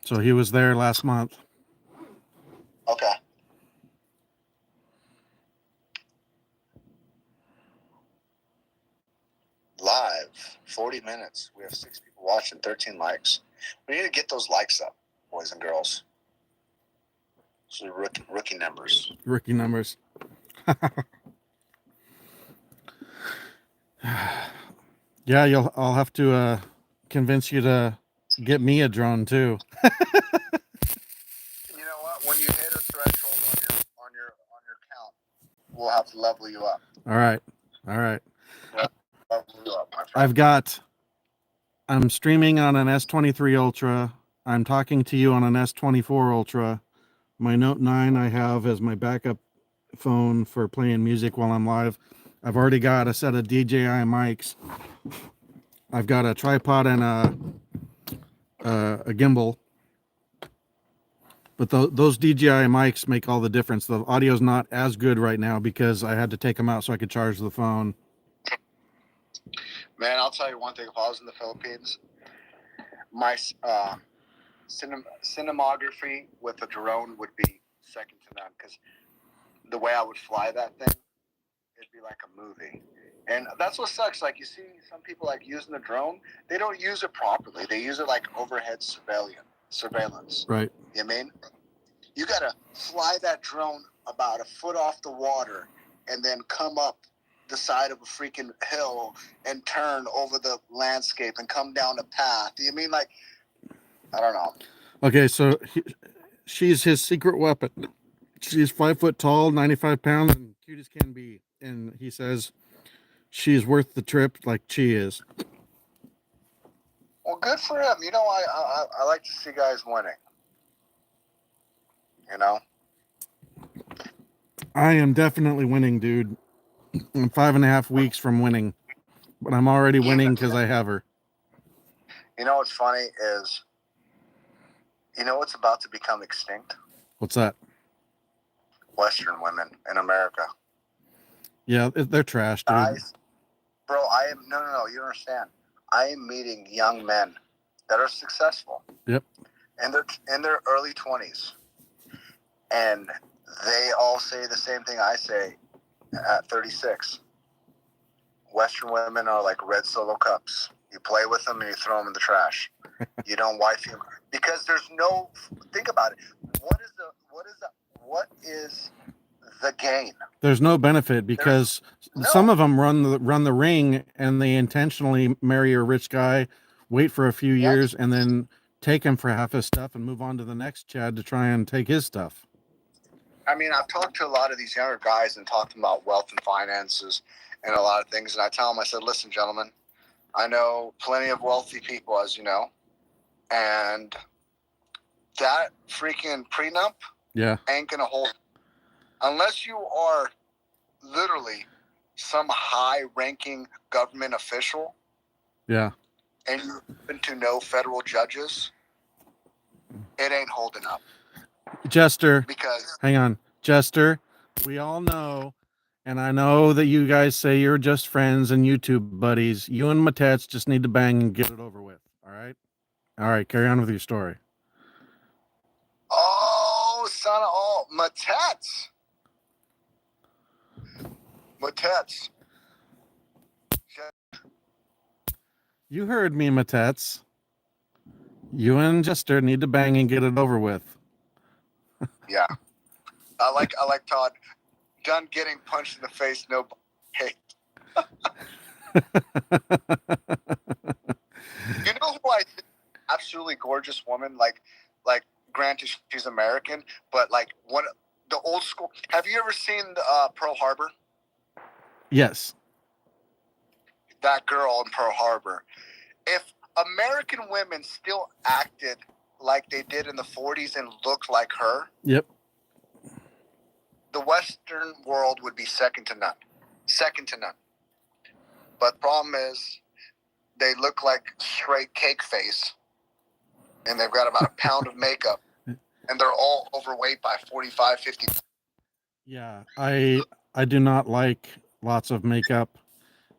So he was there last month. Okay. 40 minutes. We have 6 people watching, 13 likes. We need to get those likes up, boys and girls. So rookie numbers. Rookie numbers. Yeah, I'll have to convince you to get me a drone too. You know what? When you hit a threshold on your account, we'll have to level you up. All right. Level you up, my friend. I'm streaming on an S23 Ultra. I'm talking to you on an S24 Ultra. My Note 9 I have as my backup phone for playing music while I'm live. I've already got a set of DJI mics. I've got a tripod and a gimbal. But those DJI mics make all the difference. The audio's not as good right now because I had to take them out so I could charge the phone. Man, I'll tell you one thing. If I was in the Philippines, my cinematography with a drone would be second to none. Because the way I would fly that thing, it'd be like a movie. And that's what sucks. Like, you see some people like using the drone, they don't use it properly. They use it like overhead surveillance. Right. You know what I mean? You got to fly that drone about a foot off the water and then come up the side of a freaking hill and turn over the landscape and come down a path. You mean, like, I don't know. Okay, so she's his secret weapon. She's 5 foot tall, 95 pounds, and cute as can be. And he says she's worth the trip like she is. Well, good for him. You know, I like to see guys winning. You know? I am definitely winning, dude. I'm 5.5 weeks from winning, but I'm already winning because I have her. You know what's funny is, you know what's about to become extinct? What's that? Western women in America. Yeah, they're trash, dude. Bro, no, you don't understand. I am meeting young men that are successful. Yep. And they're in their early 20s. And they all say the same thing I say at 36. Western women are like red Solo cups. You play with them and you throw them in the trash. You don't wife them because there's no. Think about it. What is the gain? There's no benefit because some of them run the ring and they intentionally marry a rich guy, wait for a few years, and then take him for half his stuff and move on to the next Chad to try and take his stuff. I mean, I've talked to a lot of these younger guys and talked about wealth and finances and a lot of things. And I tell them, I said, listen, gentlemen, I know plenty of wealthy people, as you know. And that freaking prenup ain't going to hold. Unless you are literally some high-ranking government official. Yeah. And you happen to know federal judges, it ain't holding up. Jester, because hang on. Jester, we all know, and I know that you guys say you're just friends and YouTube buddies. You and Matets just need to bang and get it over with. All right? All right, carry on with your story. Oh, son of all, Matets. You heard me, Matets. You and Jester need to bang and get it over with. Yeah. I like Todd. Done getting punched in the face, no hate. You know who I think absolutely gorgeous woman, like granted she's American, but like one the old school. Have you ever seen Pearl Harbor? Yes. That girl in Pearl Harbor. If American women still acted like they did in the 40s and looked like her, yep, the Western world would be second to none. Second to none. But the problem is they look like straight cake face, and they've got about a pound of makeup, and they're all overweight by 45, 50. Yeah, I do not like lots of makeup.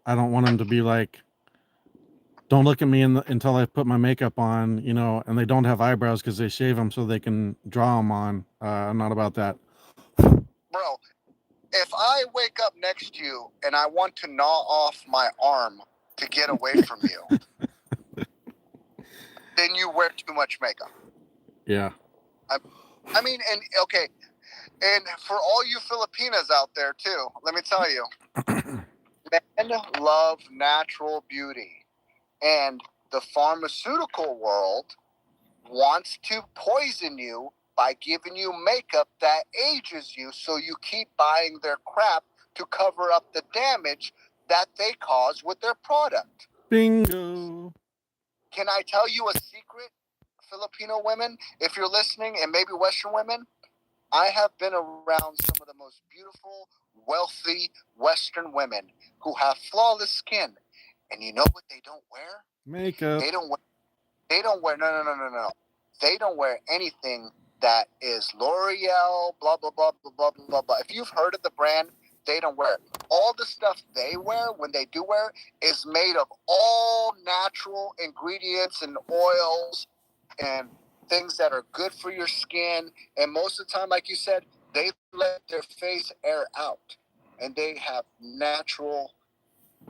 I don't want them to be like, don't look at me until I put my makeup on, you know, and they don't have eyebrows because they shave them so they can draw them on. I'm not about that. Bro, if I wake up next to you and I want to gnaw off my arm to get away from you, then you wear too much makeup. Yeah. I mean, and okay, and for all you Filipinas out there too, let me tell you, men love natural beauty, and the pharmaceutical world wants to poison you by giving you makeup that ages you, so you keep buying their crap to cover up the damage that they cause with their product. Bingo. Can I tell you a secret, Filipino women, if you're listening, and maybe Western women? I have been around some of the most beautiful, wealthy Western women who have flawless skin. And you know what they don't wear? Makeup. They don't wear, no. They don't wear anything that is L'Oreal, blah, blah, blah, blah, blah, blah, blah. If you've heard of the brand, they don't wear it. All the stuff they wear, when they do wear, is made of all natural ingredients and oils and things that are good for your skin. And most of the time, like you said, they let their face air out. And they have natural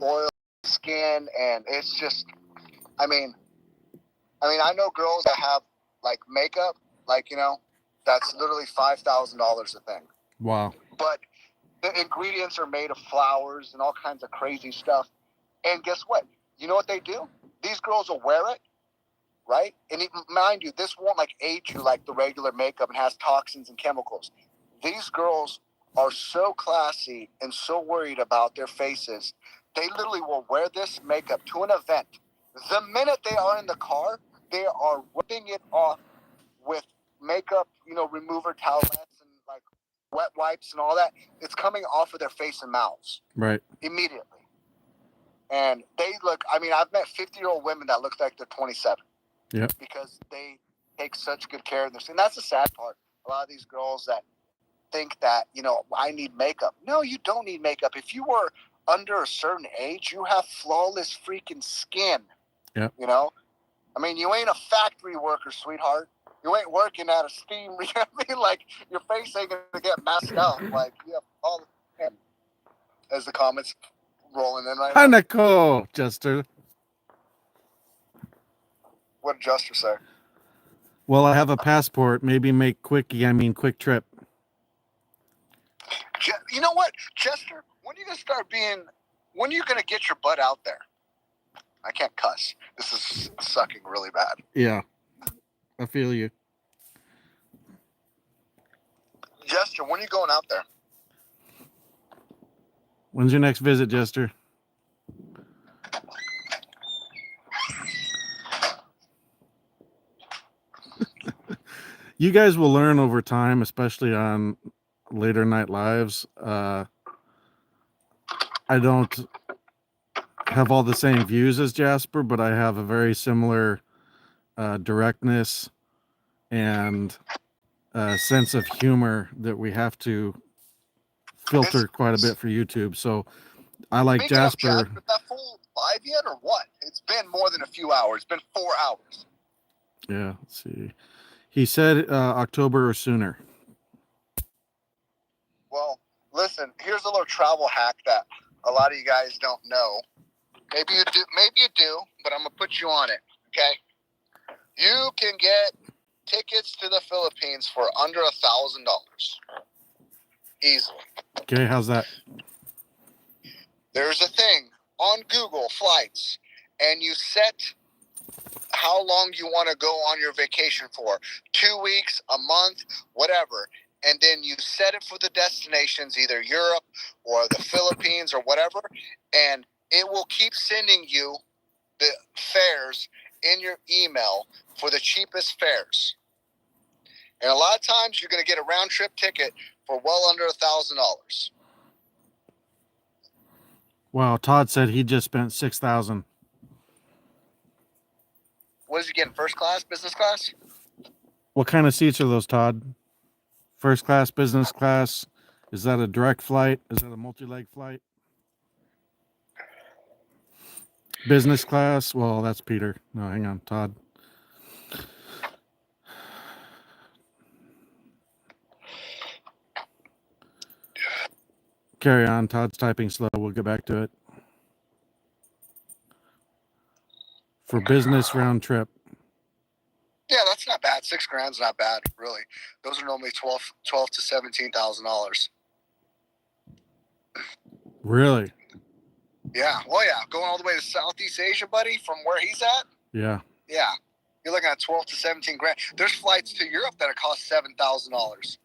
oil skin. And it's just, I mean, I know girls that have like makeup, like, that's literally $5,000 a thing. Wow. But the ingredients are made of flowers and all kinds of crazy stuff. And guess what? You know what they do? These girls will wear it, right? And mind you, this won't like age you like the regular makeup and has toxins and chemicals. These girls are so classy and so worried about their faces. They literally will wear this makeup to an event. The minute they are in the car, they are ripping it off with makeup, remover towelettes and like wet wipes and all that. It's coming off of their face and mouths. Right. Immediately. And they look, I've met 50-year-old women that look like they're 27. Yeah. Because they take such good care of this. And that's the sad part. A lot of these girls that think that, I need makeup. No, you don't need makeup. If you were under a certain age, you have flawless freaking skin. Yeah. You ain't a factory worker, sweetheart. You ain't working at a steam. You know what I mean? Like, your face ain't going to get messed up. Like, you have all the skin. As the comments rolling in right now. Hanako, Jester. What did Jester say? Well, I have a passport. Maybe make quick trip. You know what, Chester? When are you going to get your butt out there? I can't cuss. This is sucking really bad. Yeah. I feel you. Jester, when are you going out there? When's your next visit, Jester? You guys will learn over time, especially on later night lives. I don't have all the same views as Jasper, but I have a very similar directness and sense of humor that we have to filter quite a bit for YouTube. So I like Jasper. Is that full live yet or what? It's been more than a few hours. It's been 4 hours. Yeah, let's see. He said October or sooner. Well, listen, here's a little travel hack that a lot of you guys don't know. Maybe you do, but I'm going to put you on it, okay? You can get tickets to the Philippines for under $1,000. Easily. Okay, how's that? There's a thing on Google Flights, and you set how long you want to go on your vacation for. 2 weeks, a month, whatever. And then you set it for the destinations, either Europe or the Philippines or whatever, and it will keep sending you the fares in your email for the cheapest fares. And a lot of times you're going to get a round trip ticket for well under $1,000. Wow, Todd said he just spent $6,000. What is he getting? First class, business class? What kind of seats are those, Todd? First class, business class? Is that a direct flight? Is that a multi-leg flight? Business class? Well, that's Peter. No, hang on, Todd. Carry on. Todd's typing slow. We'll get back to it. For business round trip. Yeah, that's not bad. $6,000's not bad, really. Those are normally $12 to $17,000. Really? Yeah. Well, yeah. Going all the way to Southeast Asia, buddy, from where he's at. Yeah. Yeah. You're looking at 12 to 17 grand. There's flights to Europe that cost $7,000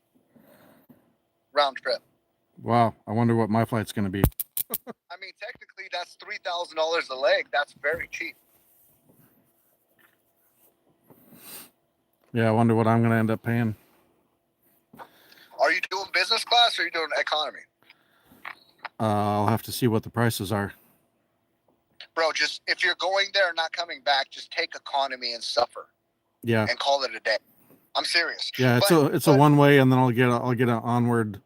round trip. Wow. I wonder what my flight's going to be. I mean, technically, that's $3,000 a leg. That's very cheap. Yeah, I wonder what I'm going to end up paying. Are you doing business class or are you doing economy? I'll have to see what the prices are. Bro, just if you're going there and not coming back, just take economy and suffer. Yeah. And call it a day. I'm serious. Yeah, it's a one way, and then I'll get an onward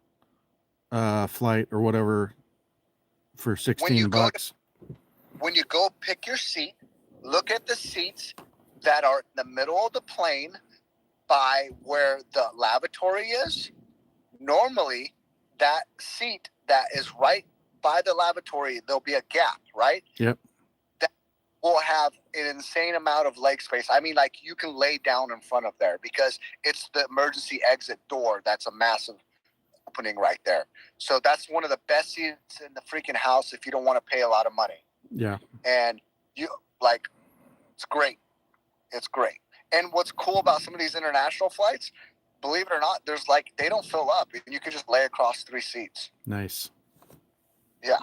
flight or whatever for $16. When you go pick your seat, look at the seats that are in the middle of the plane by where the lavatory is. Normally, that seat that is right by the lavatory, there'll be a gap, right? Yep. That will have an insane amount of leg space. I mean, like, you can lay down in front of there because it's the emergency exit door. That's a massive opening right there. So that's one of the best seats in the freaking house if you don't want to pay a lot of money. Yeah. And it's great. It's great. And what's cool about some of these international flights, believe it or not, they don't fill up. You can just lay across 3 seats. Nice. Yeah.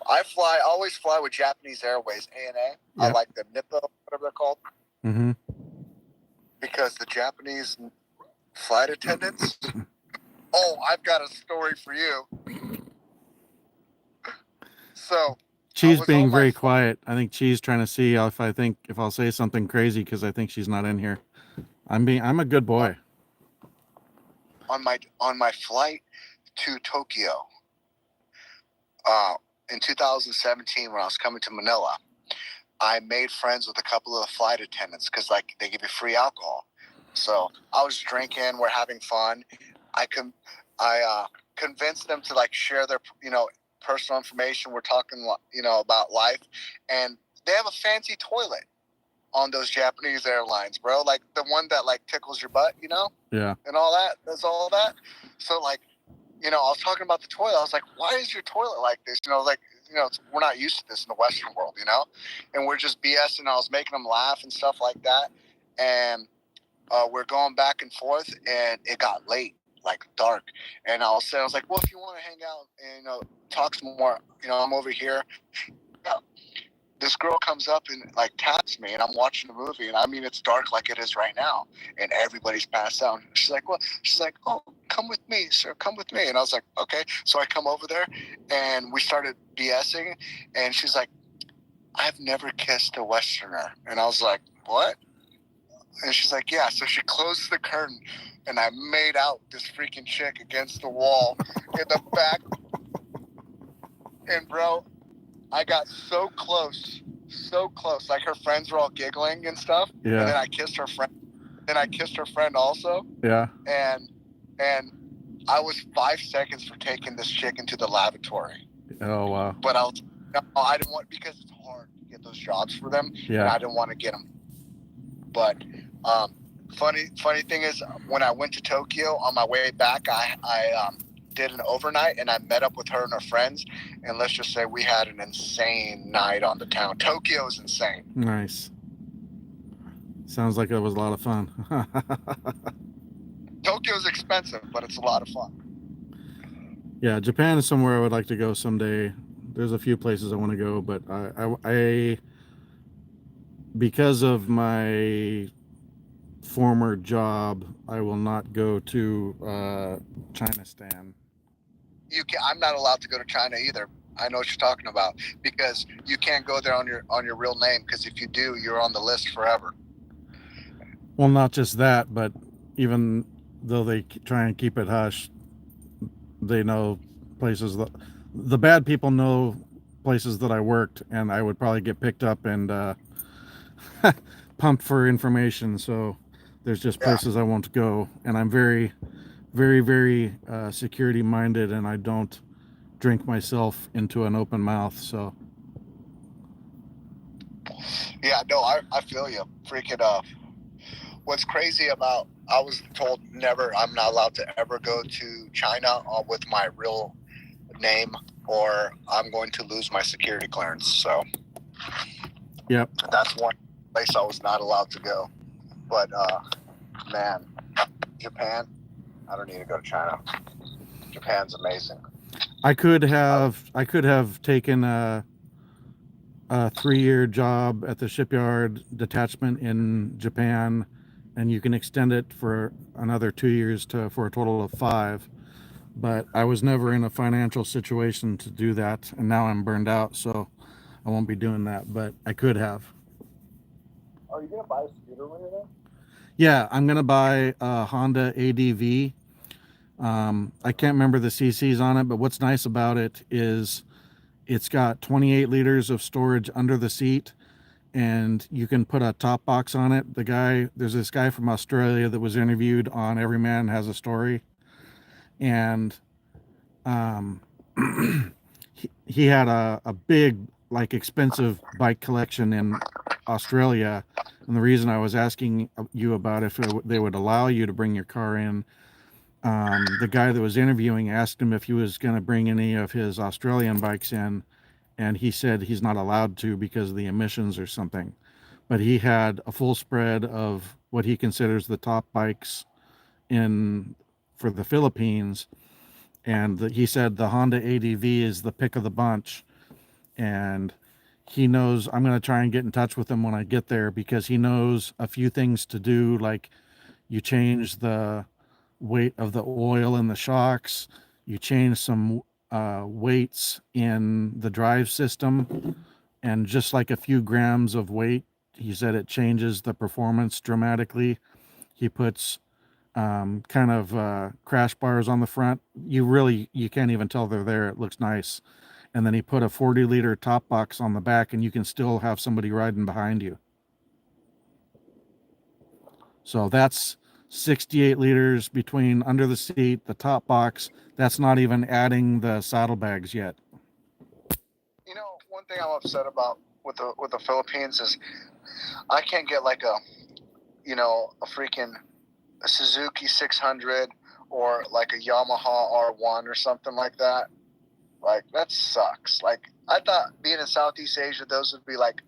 I always fly with Japanese Airways, ANA. Yep. I like the Nippo, whatever they're called. Mm-hmm. Because the Japanese flight attendants. Oh, I've got a story for you. So Cheese being very quiet. I think Cheese trying to see if I'll say something crazy because I think she's not in here. I'm a good boy. On my flight to Tokyo, in 2017 when I was coming to Manila, I made friends with a couple of the flight attendants because they give you free alcohol. So I was drinking, we're having fun. I convinced them to share their personal information. We're talking about life, and they have a fancy toilet on those Japanese airlines, bro. Like the one that tickles your butt, Yeah. And all that. That's all that. So I was talking about the toilet. I was like, why is your toilet like this? We're not used to this in the Western world, and we're just BSing. I was making them laugh and stuff like that. And we're going back and forth, and it got late, dark. And I was like, well, if you want to hang out and, talk some more, I'm over here. This girl comes up and taps me, and I'm watching the movie, and I mean, it's dark like it is right now, and everybody's passed out. She's like, what? She's like, oh, come with me, sir, come with me. And I was like, okay. So I come over there, and we started BSing, and she's like, I've never kissed a Westerner. And I was like, what? And she's like, yeah. So she closes the curtain, and I made out this freaking chick against the wall in the back. And bro, I got so close. Like her friends were all giggling and stuff. Yeah. And then I kissed her friend. Then I kissed her friend also. Yeah. And I was 5 seconds for taking this chick into the lavatory. Oh wow. But I didn't want, because it's hard to get those jobs for them. Yeah. And I didn't want to get them. But funny thing is, when I went to Tokyo on my way back, I did an overnight, and I met up with her and her friends, and let's just say we had an insane night on the town. Tokyo is insane. Nice. Sounds like it was a lot of fun. Tokyo's expensive, but it's a lot of fun. Yeah, Japan is somewhere I would like to go someday. There's a few places I want to go, but I because of my former job, I will not go to Chinastan. I'm not allowed to go to China either. I know what you're talking about, because you can't go there on your real name, because if you do, you're on the list forever. Well, not just that, but even though they try and keep it hush, they know places that the bad people know places that I worked, and I would probably get picked up and pumped for information. So there's just places I won't go, and I'm very, very, very security minded, and I don't drink myself into an open mouth. So Yeah, no, I feel you. Freaking what's crazy about, I was told I'm not allowed to ever go to China with my real name, or I'm going to lose my security clearance. So Yep. that's one place I was not allowed to go. But man, Japan, I don't need to go to China. Japan's amazing. I could have taken a 3-year job at the shipyard detachment in Japan, and you can extend it for another 2 years for a total of 5. But I was never in a financial situation to do that, and now I'm burned out, so I won't be doing that. But I could have. Are you gonna buy a scooter when you're there? Yeah, I'm gonna buy a Honda ADV. I can't remember the CCs on it, but what's nice about it is it's got 28 liters of storage under the seat, and you can put a top box on it. There's this guy from Australia that was interviewed on Every Man Has a Story, and um, he had a big, like, expensive bike collection in Australia. And the reason I was asking you about if they would allow you to bring your car in, the guy that was interviewing asked him if he was going to bring any of his Australian bikes in, and he said he's not allowed to because of the emissions or something. But he had a full spread of what he considers the top bikes in for the Philippines, and he said the Honda ADV is the pick of the bunch. And he knows I'm going to try and get in touch with him when I get there, because he knows a few things to do, like you change the weight of the oil in the shocks, you change some weights in the drive system, and just like a few grams of weight, he said it changes the performance dramatically. He puts kind of crash bars on the front. You can't even tell they're there. It looks nice. And then he put a 40-liter top box on the back, and you can still have somebody riding behind you. So that's 68 liters between under the seat, the top box. That's not even adding the saddlebags yet. You know, one thing I'm upset about with the Philippines is I can't get like a freaking a Suzuki 600 or like a Yamaha R1 or something like that. Like, that sucks. Like, I thought being in Southeast Asia, those would be like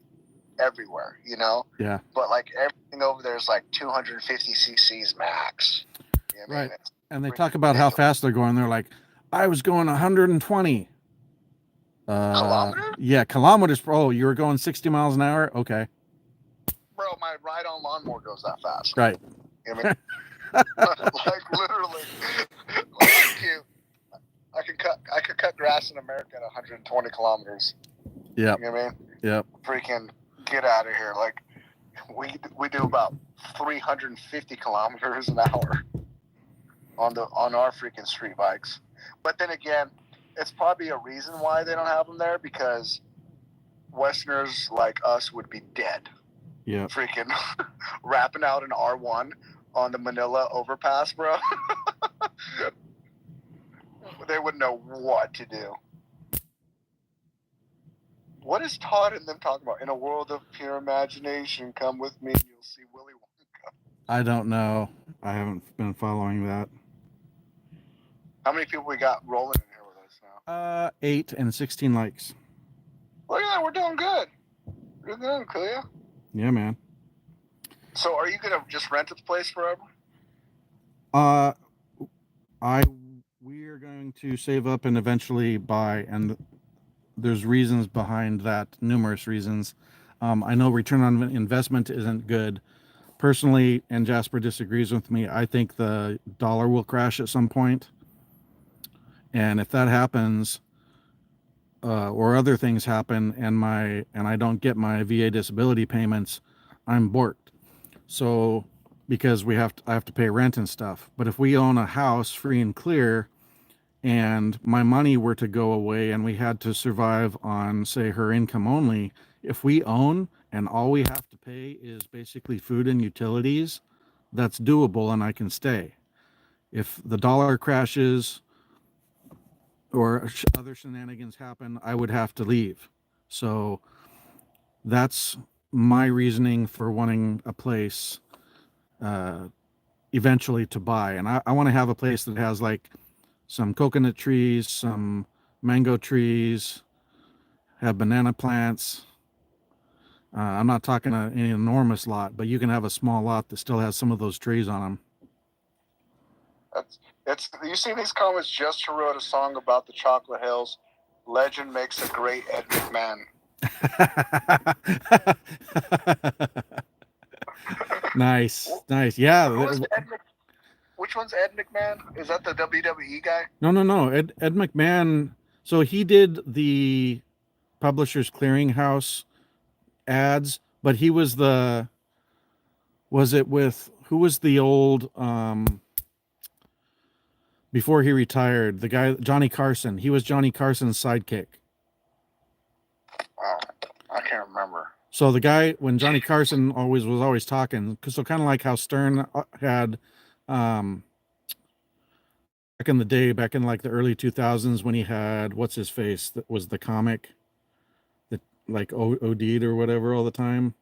everywhere, you know? Yeah. But like everything over there is like 250 cc's max. You know what I mean? Right. And they talk about how fast they're going. They're like, I was going 120. Kilometers? Yeah, kilometers. Oh, you were going 60 miles an hour? Okay. Bro, my ride-on lawnmower goes that fast. Right. You know what I mean? Like, literally. Like, cute. I could cut grass in America at 120 kilometers. Yeah. You know what I mean? Yep. Freaking get out of here. Like, we do about 350 kilometers an hour on our freaking street bikes. But then again, it's probably a reason why they don't have them there, because Westerners like us would be dead. Yeah. Freaking wrapping out an R1 on the Manila overpass, bro. They wouldn't know what to do. What is Todd and them talking about? In a world of pure imagination, come with me and you'll see Willy Wonka. I don't know. I haven't been following that. How many people we got rolling in here with us now? 8 and 16 likes. Look at that, we're doing good. We're doing good, Kuya. Yeah, man. So are you gonna just rent this place forever? We are going to save up and eventually buy, and there's reasons behind that, numerous reasons. I know return on investment isn't good. Personally, and Jasper disagrees with me, I think the dollar will crash at some point. And if that happens, or other things happen, and I don't get my VA disability payments, I'm borked. So, because I have to pay rent and stuff. But if we own a house free and clear, and my money were to go away, and we had to survive on, say, her income only, if we own and all we have to pay is basically food and utilities, that's doable, and I can stay. If the dollar crashes or other shenanigans happen, I would have to leave. So that's my reasoning for wanting a place eventually to buy. And I want to have a place that has like some coconut trees, some mango trees, have banana plants. I'm not talking an enormous lot, but you can have a small lot that still has some of those trees on them. It's you see these comments. Just who wrote a song about the Chocolate Hills. Legend makes a great Ed McMahon. Nice. Yeah. Which one's Ed McMahon? Is that the WWE guy? No. Ed McMahon. So he did the Publishers Clearinghouse ads, but he was was it with, who was the old, before he retired, the guy, Johnny Carson. He was Johnny Carson's sidekick. I can't remember. So the guy, when Johnny Carson was always talking, so kind of like how Stern had, back in the day, back in like the early 2000s, when he had, what's his face, that was the comic that like OD'd or whatever all the time.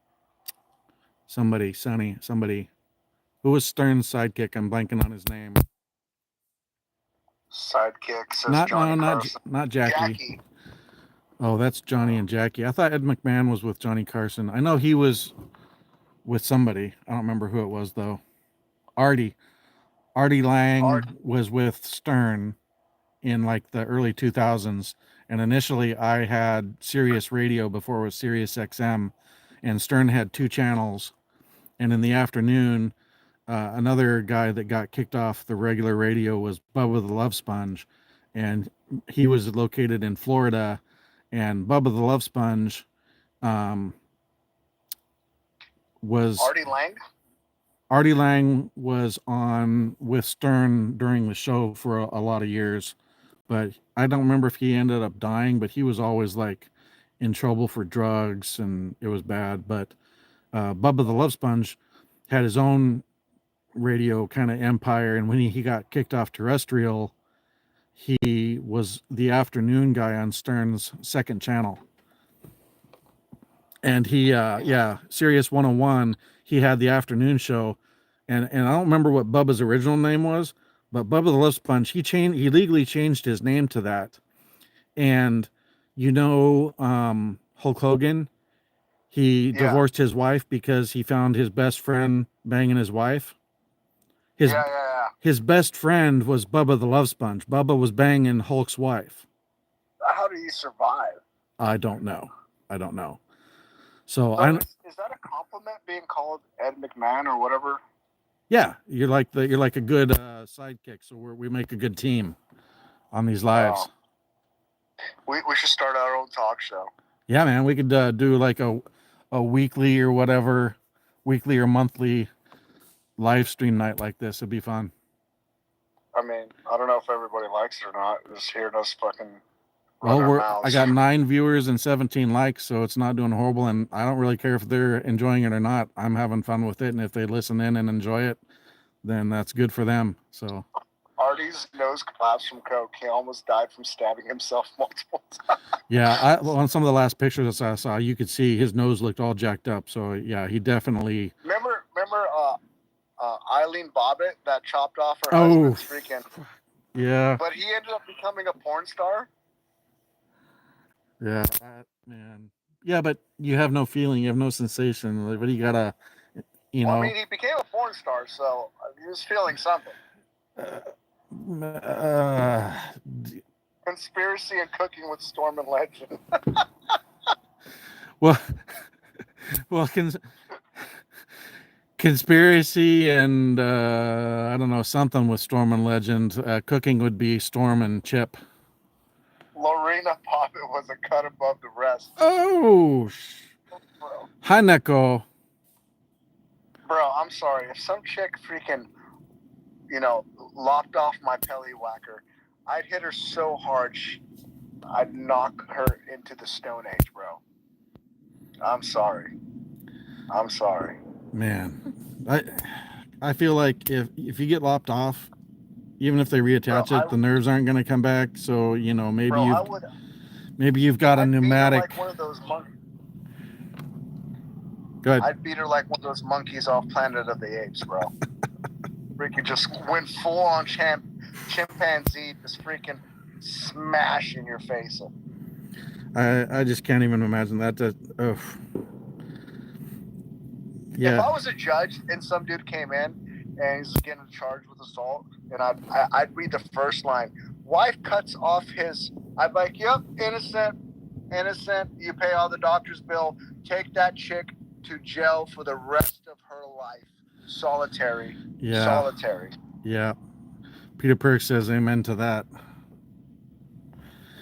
Somebody, who was Stern's sidekick? I'm blanking on his name. Sidekick says Johnny Carson. Not Jackie. Oh, that's Johnny and Jackie. I thought Ed McMahon was with Johnny Carson. I know he was with somebody. I don't remember who it was though. Artie Lang was with Stern in like the early 2000s, and initially I had Sirius Radio before it was Sirius XM, and Stern had 2 channels, and in the afternoon another guy that got kicked off the regular radio was Bubba the Love Sponge, and he was located in Florida, and Bubba the Love Sponge was Artie Lang was on with Stern during the show for a lot of years, but I don't remember if he ended up dying, but he was always like in trouble for drugs and it was bad. But Bubba the Love Sponge had his own radio kind of empire, and when he got kicked off terrestrial, he was the afternoon guy on Stern's second channel. And he Sirius 101, he had the afternoon show, and I don't remember what Bubba's original name was, but Bubba the Love Sponge, he legally changed his name to that. And Hulk Hogan, he divorced his wife because he found his best friend banging his wife. His best friend was Bubba the Love Sponge. Bubba was banging Hulk's wife. How do you survive? I don't know. So is that a compliment being called Ed McMahon or whatever? Yeah, you're like a good sidekick. So we make a good team on these lives. We should start our own talk show. Yeah, man, we could do like a weekly or whatever, weekly or monthly live stream night like this. It'd be fun. I mean, I don't know if everybody likes it or not. Just hearing us fucking. Well, I got 9 viewers and 17 likes, so it's not doing horrible, and I don't really care if they're enjoying it or not. I'm having fun with it, and if they listen in and enjoy it, then that's good for them. So Artie's nose collapsed from coke. He almost died from stabbing himself multiple times. Yeah, on some of the last pictures I saw, you could see his nose looked all jacked up. So yeah, he definitely. Remember, Eileen Bobbitt that chopped off her husband's freaking. Yeah. But he ended up becoming a porn star. Yeah, man. Yeah, but you have no feeling, you have no sensation. Like, what do you gotta, Well, I mean, he became a porn star, so he was feeling something. Conspiracy and cooking with Storm and Legend. well, conspiracy and I don't know, something with Storm and Legend. Cooking would be Storm and Chip. Lorena Bobbitt was a cut above the rest. Oh, hi, Neko. Bro, I'm sorry. If some chick freaking, lopped off my pelly whacker, I'd hit her so hard, I'd knock her into the Stone Age, bro. I'm sorry. Man, I feel like if you get lopped off, even if they reattach it, the nerves aren't going to come back. So maybe you've got a pneumatic. like one of those monkeys. Go ahead. I'd beat her like one of those monkeys off Planet of the Apes, bro. Freaking just went full on chimpanzee, just freaking smash in your face. I just can't even imagine that. Oh, If I yeah. was a judge and some dude came in and he's getting charged with assault, and I'd read the first line. Wife cuts off his. I'd be like, yep, innocent. You pay all the doctor's bill. Take that chick to jail for the rest of her life. Solitary. Yeah. Solitary. Yeah. Peter Perk says amen to that.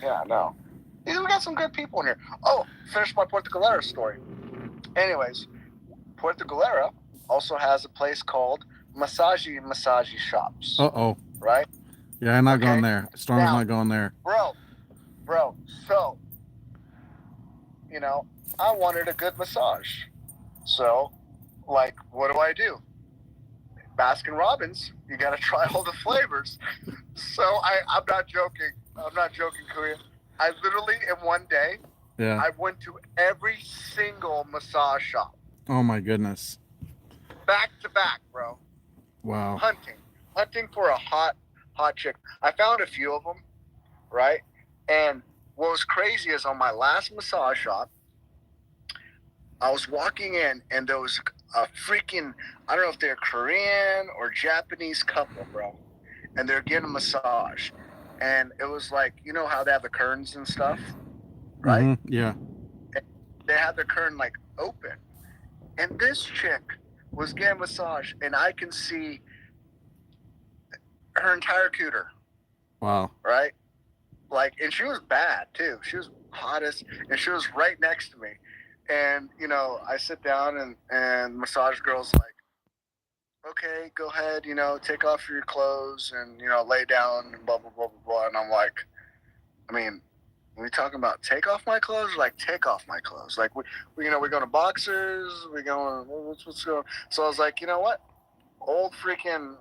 Yeah, no. We got some good people in here. Oh, finish my Puerto Galera story. Anyways, Puerto Galera also has a place called massage shops. Uh-oh. Right? Yeah, I'm not going there. Storm's not going there. Bro. So, you know, I wanted a good massage. So, like, what do? Baskin Robbins, you got to try all the flavors. So I'm not joking. Kuya. I literally, in one day, I went to every single massage shop. Oh my goodness. Back to back, bro. Wow. Hunting for a hot chick. I found a few of them, right? And what was crazy is on my last massage shop, I was walking in and there was a freaking, I don't know if they're Korean or Japanese couple, bro. And they're getting a massage. And it was like, you know how they have the curtains and stuff, right? Mm-hmm. Yeah. And they had the curtain like open. And this chick was getting a massage and I can see her entire cooter. Wow. Right? Like, and she was bad too. She was hottest and she was right next to me. And, you know, I sit down and massage girl's like, okay, go ahead, you know, take off your clothes and, you know, lay down and blah, blah, blah, blah, blah. And I'm like, I mean, are we talking about take off my clothes or like take off my clothes? Like, we you know, we're going to boxers, we're going, what's going? So I was like, you know what? Old freaking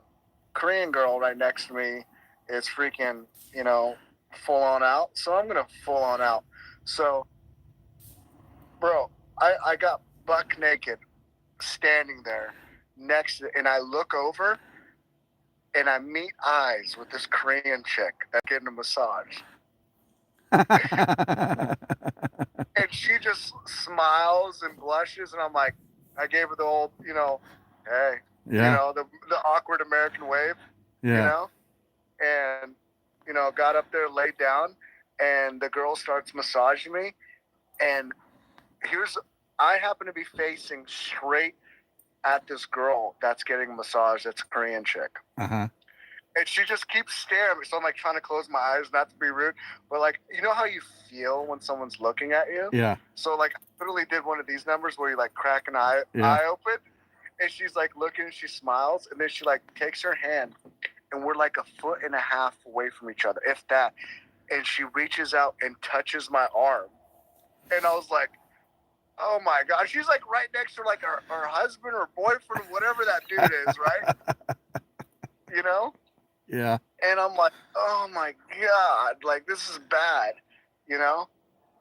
Korean girl right next to me is freaking, you know, full on out. So I'm going to full on out. So, bro, I got buck naked standing there next to, and I look over and I meet eyes with this Korean chick that's getting a massage. And she just smiles and blushes and I'm like, I gave her the old, you know, hey, you know, the awkward American wave, you know, and, you know, got up there, laid down, and the girl starts massaging me. And I happen to be facing straight at this girl that's getting a massage. That's a Korean chick. Uh-huh. And she just keeps staring me. So I'm like trying to close my eyes, not to be rude. But like, you know how you feel when someone's looking at you? Yeah. So like, I literally did one of these numbers where you like crack an eye open. And she's like looking, she smiles. And then she like takes her hand. And we're like 1.5 feet away from each other, if that. And she reaches out and touches my arm. And I was like, oh my God. She's like right next to like her husband or boyfriend, whatever that dude is, right? You know? Yeah. And I'm like, oh my God, like this is bad, you know?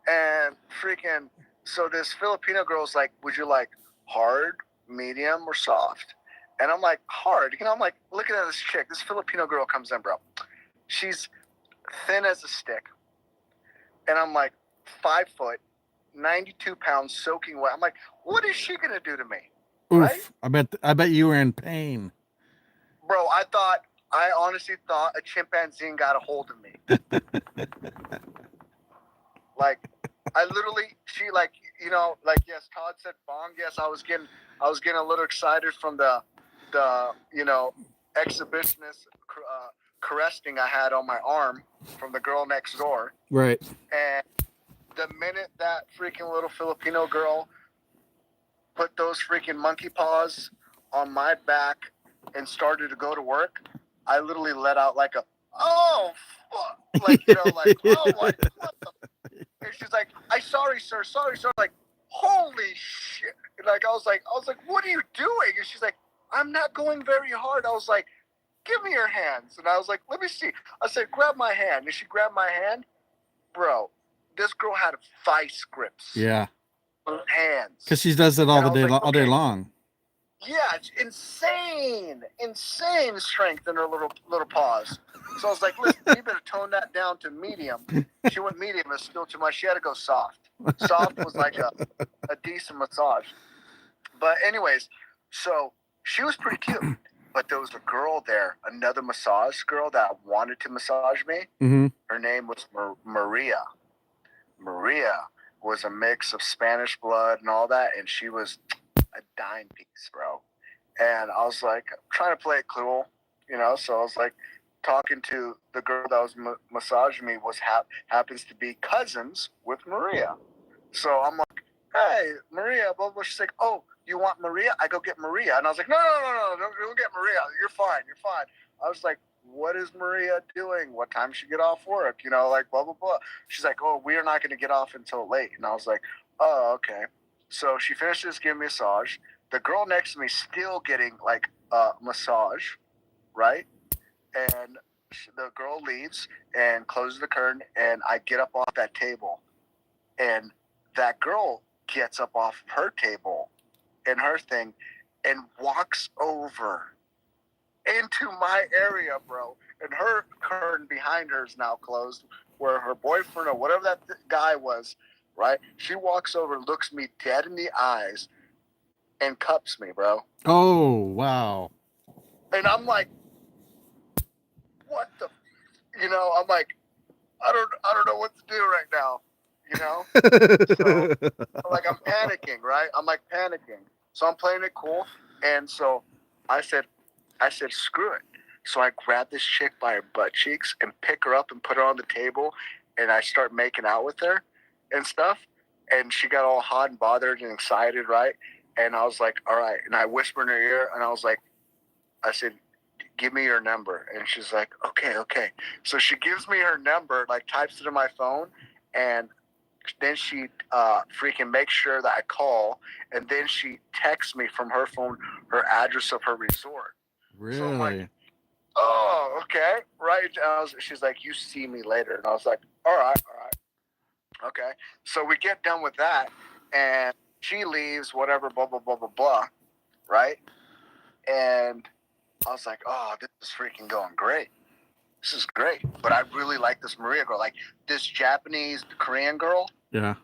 And freaking, so this Filipino girl's like, would you like hard, medium, or soft? And I'm like, hard. You know, I'm like, looking at this chick. This Filipino girl comes in, bro. She's thin as a stick. And I'm like, 5 foot, 92 pounds, soaking wet. I'm like, what is she going to do to me? Oof. Right? I bet you were in pain. Bro, I honestly thought a chimpanzee got a hold of me. Like, I literally, she like, you know, like, yes, Todd said bong. Yes, I was getting a little excited from the you know, exhibitionist caressing I had on my arm from the girl next door. Right. And the minute that freaking little Filipino girl put those freaking monkey paws on my back and started to go to work, I literally let out like a, oh, fuck. Like, you know, like, oh, like, what the? And she's like, sorry, sir. Like, holy shit. Like, I was like, what are you doing? And she's like, I'm not going very hard. I was like, give me your hands. And I was like, let me see. I said, grab my hand. And she grabbed my hand. Bro, this girl had vice grips. Yeah. hands. Because she does it all And I was like, all day okay. long. Yeah, it's insane strength in her little paws. So I was like, listen, you better tone that down to medium. She went medium, it's still too much. She had to go soft. Soft was like a decent massage. But anyways, so she was pretty cute. But there was a girl there, another massage girl that wanted to massage me. Mm-hmm. Her name was Maria. Maria was a mix of Spanish blood and all that, and she was a dime piece, bro. And I was like, trying to play it cool, so I was like, talking to the girl that was massaging me happens to be cousins with Maria. So I'm like, hey, Maria, blah, blah. She's like, oh, you want Maria? I go get Maria. And I was like, no, don't get Maria. You're fine. I was like, what is Maria doing? What time should she get off work? Like blah, blah, blah. She's like, oh, we are not going to get off until late. And I was like, oh, okay. So she finishes giving me a massage. The girl next to me still getting like a massage, right? And the girl leaves and closes the curtain, and I get up off that table. And that girl gets up off her table and her thing and walks over into my area, bro. And her curtain behind her is now closed, where her boyfriend or whatever that guy was, right? She walks over, looks me dead in the eyes, and cups me, bro. Oh, wow. And I'm like, what the, I'm like, I don't know what to do right now, So, like, I'm panicking, right? I'm like panicking. So I'm playing it cool. And so I said, screw it. So I grab this chick by her butt cheeks and pick her up and put her on the table. And I start making out with her and stuff. And she got all hot and bothered and excited, right? And I was like, all right. And I whispered in her ear and I said, give me your number. And she's like, okay. So she gives me her number, like types it in my phone. And then she freaking makes sure that I call, and then she texts me from her phone her address of her resort. Really? So I'm like, oh, okay, right. She's like, you see me later. And I was like, all right. Okay. So we get done with that, and she leaves, whatever, blah, blah, blah, blah, blah, right? And I was like, oh, this is freaking going great. This is great. But I really like this Maria girl. Like, this Japanese Korean girl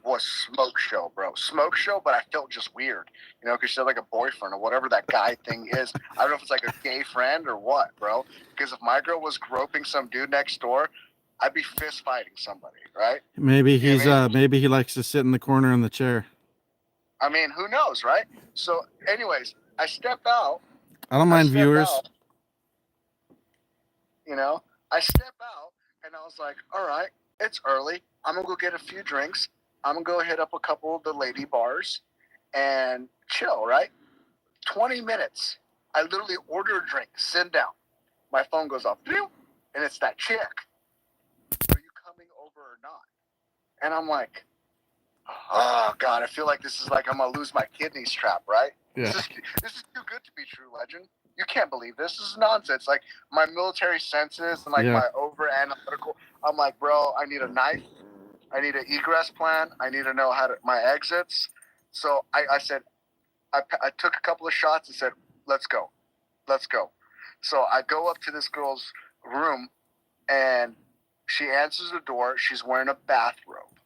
was smoke show, bro. Smoke show, but I felt just weird, because she had like a boyfriend or whatever that guy thing is. I don't know if it's like a gay friend or what, bro. Because if my girl was groping some dude next door, I'd be fist fighting somebody, right? Maybe he's maybe he likes to sit in the corner in the chair. I mean, who knows, right? So, anyways, I step out. I don't mind viewers. I step out and I was like, all right, it's early. I'm going to go get a few drinks. I'm going to go hit up a couple of the lady bars and chill, right? 20 minutes. I literally order a drink, sit down. My phone goes off, and it's that chick. Are you coming over or not? And I'm like, oh, God, I feel like this is like I'm going to lose my kidneys trap, right? Yeah. This is too good to be true, legend. You can't believe this. This is nonsense. Like, my military senses and, like, my over-analytical. I'm like, bro, I need a knife. I need an egress plan. I need to know my exits. So I said, I took a couple of shots and said, let's go. So I go up to this girl's room, and she answers the door. She's wearing a bathrobe.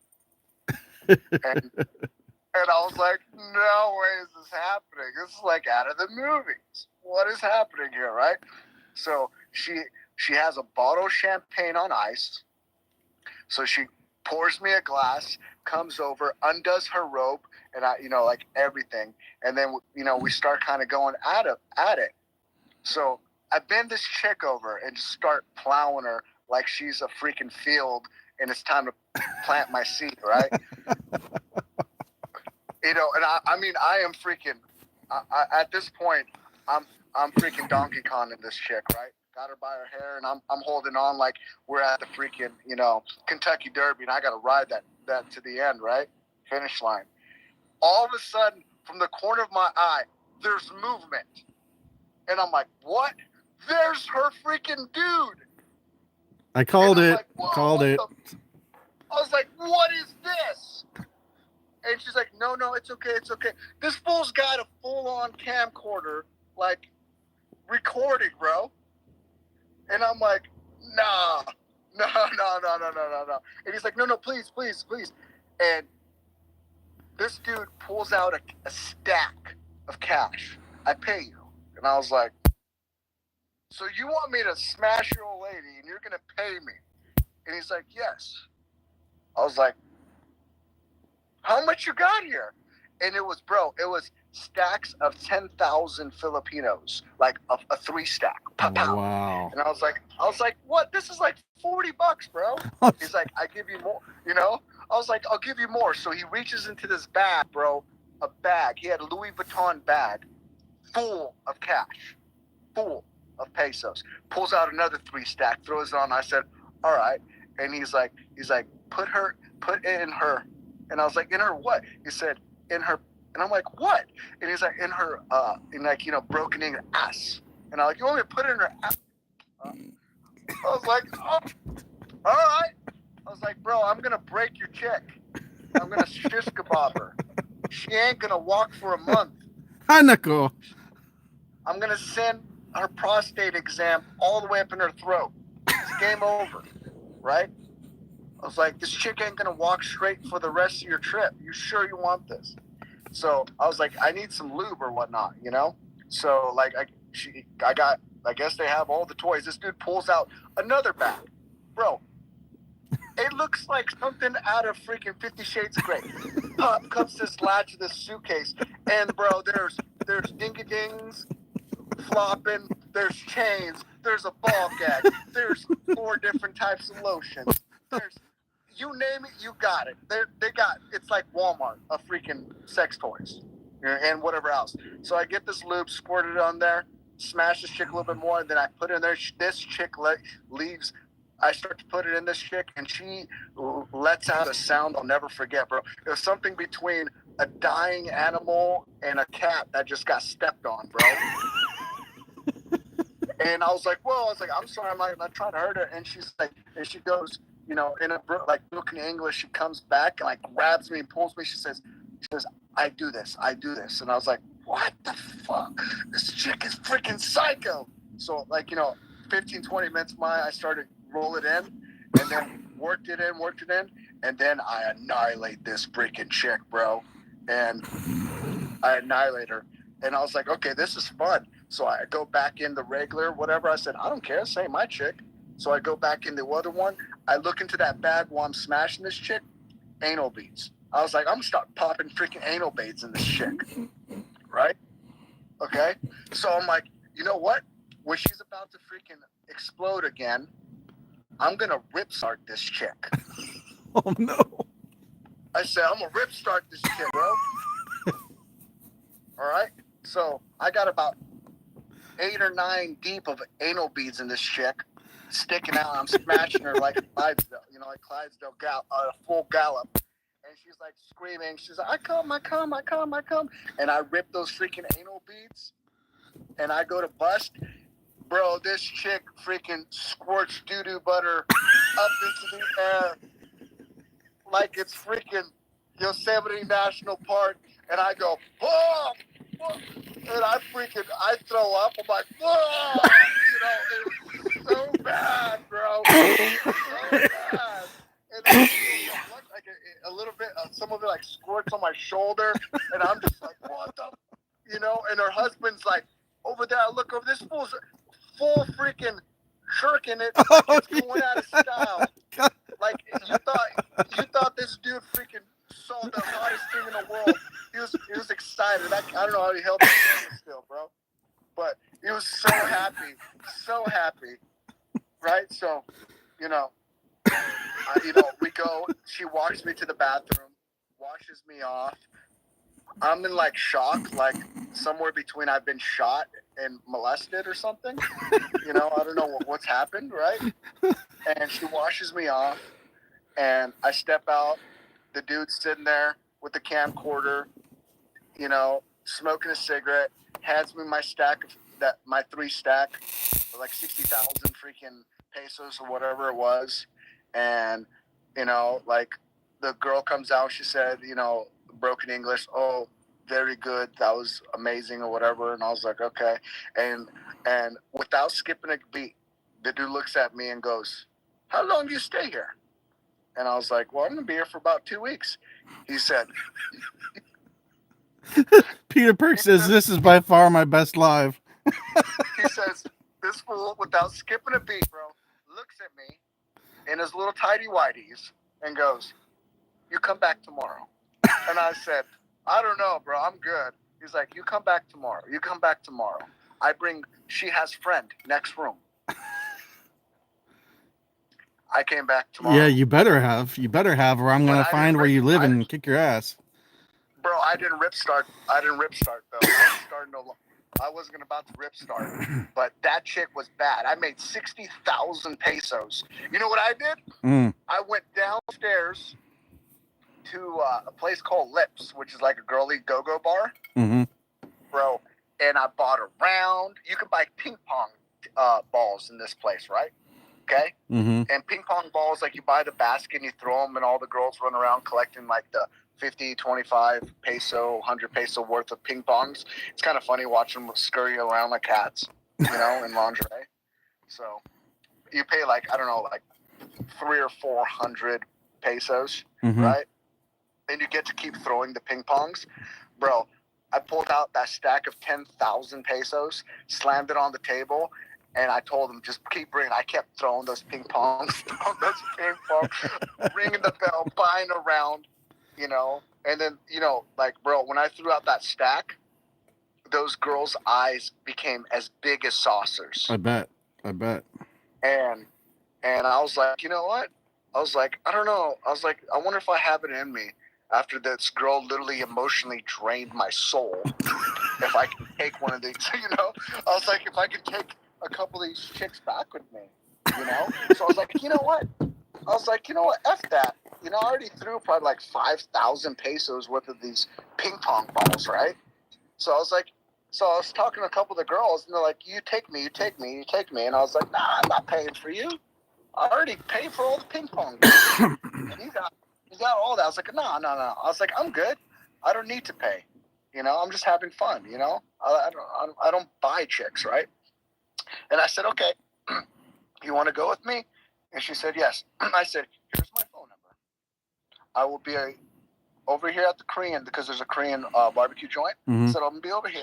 And I was like, no way is this happening. This is like out of the movies. What is happening here, right? So she has a bottle of champagne on ice. So she pours me a glass, comes over, undoes her robe, and I, like everything. And then, we start kind of going at it. So I bend this chick over and just start plowing her like she's a freaking field and it's time to plant my seed, right? And I am freaking. At this point, I'm freaking Donkey Kong in this chick, right? Got her by her hair, and I'm holding on like we're at the freaking Kentucky Derby, and I got to ride that to the end, right? Finish line. All of a sudden, from the corner of my eye, there's movement, and I'm like, what? There's her freaking dude. I called it. Like, called it. I was like, what is this? And she's she's like, no, it's okay. This fool's got a full-on camcorder, like, recording, bro. And I'm like, nah. And he's like, no, please. And this dude pulls out a stack of cash. I pay you. And I was like, so you want me to smash your old lady and you're going to pay me? And he's like, yes. I was like, how much you got here? And it was stacks of 10,000 Filipinos, like a 3-stack. Pow. Wow. And I was like, what? This is like $40, bro. He's like, I give you more, I was like, I'll give you more. So he reaches into this bag, bro, a bag. He had a Louis Vuitton bag full of cash, full of pesos. Pulls out another 3-stack, throws it on. I said, all right. And he's like, put it in her. And I was like, in her what? He said, in her. And I'm like, what? And he's like, in her, broken English, ass. And I'm like, you want me to put it in her ass? I was like, oh, all right. I was like, bro, I'm going to break your chick. I'm going to shish kebab her. She ain't going to walk for a month. Hanako. I'm going to send her prostate exam all the way up in her throat. It's game over, right? I was like, this chick ain't going to walk straight for the rest of your trip. You sure you want this? So I was like, I need some lube or whatnot, So like, I guess they have all the toys. This dude pulls out another bag, bro. It looks like something out of freaking 50 Shades of Grey. Pop comes this latch of this suitcase, and bro, there's ding-a-dings flopping, there's chains, there's a ball gag, there's 4 different types of lotions, there's, you name it, you got it. They got, it's like Walmart of freaking sex toys and whatever else. So I get this lube, squirt it on there, smash this chick a little bit more, and then I put it in there. This chick leaves. I start to put it in this chick, and she lets out a sound I'll never forget, bro. It was something between a dying animal and a cat that just got stepped on, bro. And I was like, whoa. I was like, I'm sorry, I'm not trying to hurt her. And she's like, and she goes, in a broken English, she comes back and like grabs me and pulls me. She says, I do this. And I was like, what the fuck? This chick is freaking psycho. So 15, 20 minutes I started roll it in, and then worked it in, and then I annihilate this freaking chick, bro. And I annihilate her. And I was like, okay, this is fun. So I go back in the regular, whatever. I said, I don't care. This ain't my chick. So I go back in the other one. I look into that bag while I'm smashing this chick. Anal beads. I was like, I'm going to start popping freaking anal beads in this chick. Right? Okay? So I'm like, you know what? When she's about to freaking explode again, I'm going to rip start this chick. Oh, no. I said, I'm going to rip start this chick, bro. All right? So I got about 8 or 9 deep of anal beads in this chick, sticking out. I'm smashing her like Clydesdale, a full gallop. And she's like screaming. She's like, I come. And I rip those freaking anal beads, and I go to bust. Bro, this chick freaking squirts doo-doo butter up into the air like it's freaking Yosemite National Park. And I go, oh! And I throw up. I'm like, whoa! It was so bad, bro. So bad. And I feel like a little bit, some of it like squirts on my shoulder. And I'm just like, what the? And her husband's like, over there, I look over, this fool's full freaking jerking it. Like it's going out of style. Like you thought this dude freaking saw the hottest thing in the world. He was excited. I don't know how he held his camera still, bro. But he was so happy, right? So, we go. She walks me to the bathroom, washes me off. I'm in like shock, like somewhere between I've been shot and molested or something. I don't know what's happened, right? And she washes me off, and I step out. The dude's sitting there with the camcorder, smoking a cigarette, hands me my 3-stack, like 60,000 freaking pesos or whatever it was. And, the girl comes out, she said, broken English. Oh, very good. That was amazing or whatever. And I was like, okay. And without skipping a beat, the dude looks at me and goes, how long do you stay here? And I was like, well, I'm going to be here for about 2 weeks. He said, Peter Perk says, this is by far my best live. he says, this fool, without skipping a beat, bro, looks at me in his little tidy whities and goes, you come back tomorrow. And I said, I don't know, bro. I'm good. He's like, you come back tomorrow. You come back tomorrow. She has friend, next room. I came back tomorrow. Yeah, you better have. You better have, or I'm going to find where you live and kick your ass. Bro, I didn't rip start, though. I wasn't about to rip start. But that chick was bad. I made 60,000 pesos. You know what I did? I went downstairs to a place called Lips, which is like a girly go-go bar. Bro, and I bought a round. You can buy ping pong balls in this place, right? Okay? And ping pong balls, like you buy the basket and you throw them and all the girls run around collecting like the 50, 25 peso, 100 peso worth of ping pongs. It's kind of funny watching them scurry around like cats, you know, in lingerie. So you pay like, I don't know, like 300 or 400 pesos, right? And you get to keep throwing the ping pongs. Bro, I pulled out that stack of 10,000 pesos, slammed it on the table, and I told them, just keep bringing. I kept throwing those ping pongs, ringing the bell, buying around, you know. And then, you know, like, bro, when I threw out that stack, those girls' eyes became as big as saucers. I bet. And I was like, you know what? I was like, I don't know. I was like, I wonder if I have it in me after this girl literally emotionally drained my soul. If I can take one of these, you know? I was like, if I could take a couple of these chicks back with me, you know? So I was like, you know what? F that. You know, I already threw probably like 5,000 pesos worth of these ping pong balls, right? So I was talking to a couple of the girls, and they're like, you take me. And I was like, nah, I'm not paying for you. I already paid for all the ping pong balls. And you got all that. I was like, no. I was like, I'm good. I don't need to pay. You know, I'm just having fun, you know? I don't buy chicks, right? And I said, okay, you want to go with me? And she said, yes. I said, here's my phone number. I will be over here at the Korean, because there's a Korean barbecue joint. I said, I'm going to be over here,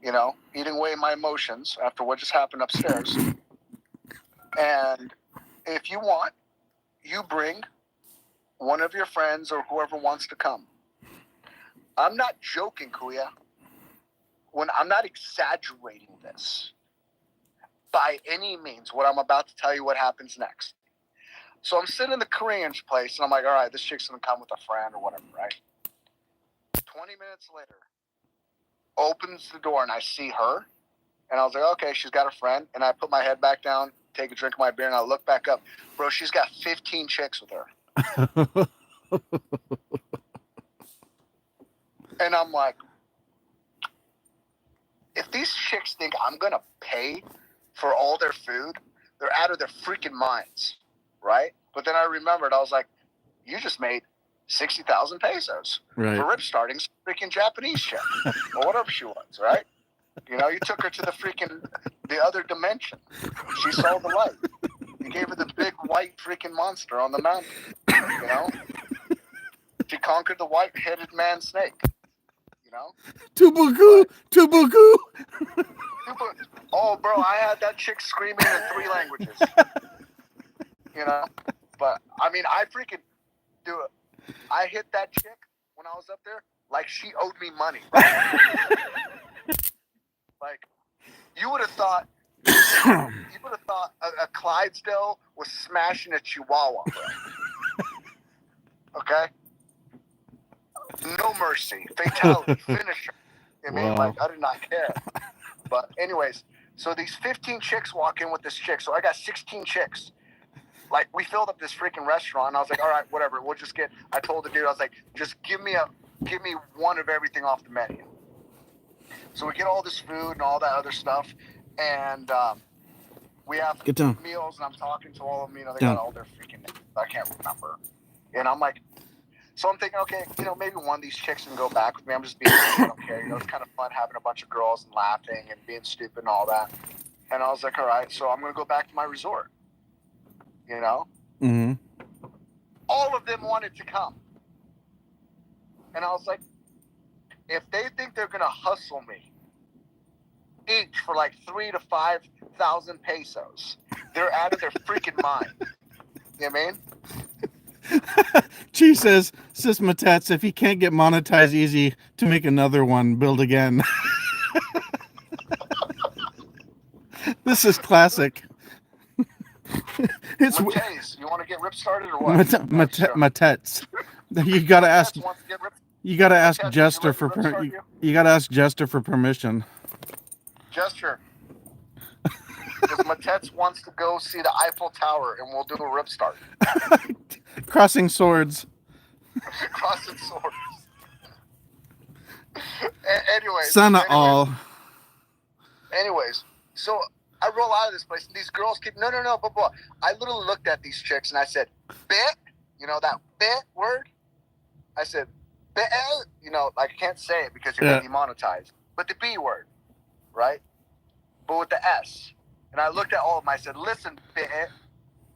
you know, eating away my emotions after what just happened upstairs. And if you want, you bring one of your friends or whoever wants to come. I'm not joking, Kuya. I'm not exaggerating this by any means, what I'm about to tell you what happens next. So I'm sitting in the Korean place, and I'm like, all right, this chick's going to come with a friend or whatever, right? 20 minutes later, opens the door, and I see her. And I was like, okay, she's got a friend. And I put my head back down, take a drink of my beer, and I look back up. Bro, she's got 15 chicks with her. And I'm like, if these chicks think I'm going to pay for all their food, they're out of their freaking minds, right? But then I remembered, I was like, you just made 60,000 pesos for rip starting some freaking Japanese chick or whatever she was, right? You know, you took her to the other dimension. She saw the light. You gave her the big white freaking monster on the mountain, you know? She conquered the white-headed man snake, you know? Tubuku! Oh, bro, I had that chick screaming in 3 languages. You know? But, I mean, I freaking do it. I hit that chick when I was up there like she owed me money. Like, you would have thought a Clydesdale was smashing a Chihuahua, bro. Okay? No mercy. Fatality. Finisher. I mean, like, I did not care. But anyways, so these 15 chicks walk in with this chick. So I got 16 chicks. Like, we filled up this freaking restaurant. And I was like, all right, whatever. We'll just I told the dude, I was like, just give me one of everything off the menu. So we get all this food and all that other stuff. And we have meals. And I'm talking to all of them. You know, they got all their freaking names. I can't remember. And I'm like, So I'm thinking, okay, maybe one of these chicks can go back with me. I'm just being, I don't care. It's kind of fun having a bunch of girls and laughing and being stupid and all that. And I was like, all right, so I'm going to go back to my resort. Mm-hmm. All of them wanted to come. And I was like, if they think they're going to hustle me each for like 3,000 to 5,000 pesos, they're out of their freaking mind. You know what I mean? She says, Sis Matats, if he can't get monetized easy to make another one, build again. This is classic. It's Mateus, you want to get rip started or what? Matats. You gotta ask. Wants to get rip. You gotta ask Matats, Jester for you gotta ask Jester for permission. Jester. Because Matets wants to go see the Eiffel Tower and we'll do a rip start. Crossing swords. Crossing swords. Anyways. Anyways, so I roll out of this place and these girls keep, no, blah, blah. I literally looked at these chicks and I said, bit, that bit word? I said, bit, like I can't say it because you're going to be demonetized. But the B word, right? But with the S. And I looked at all of them. I said, listen,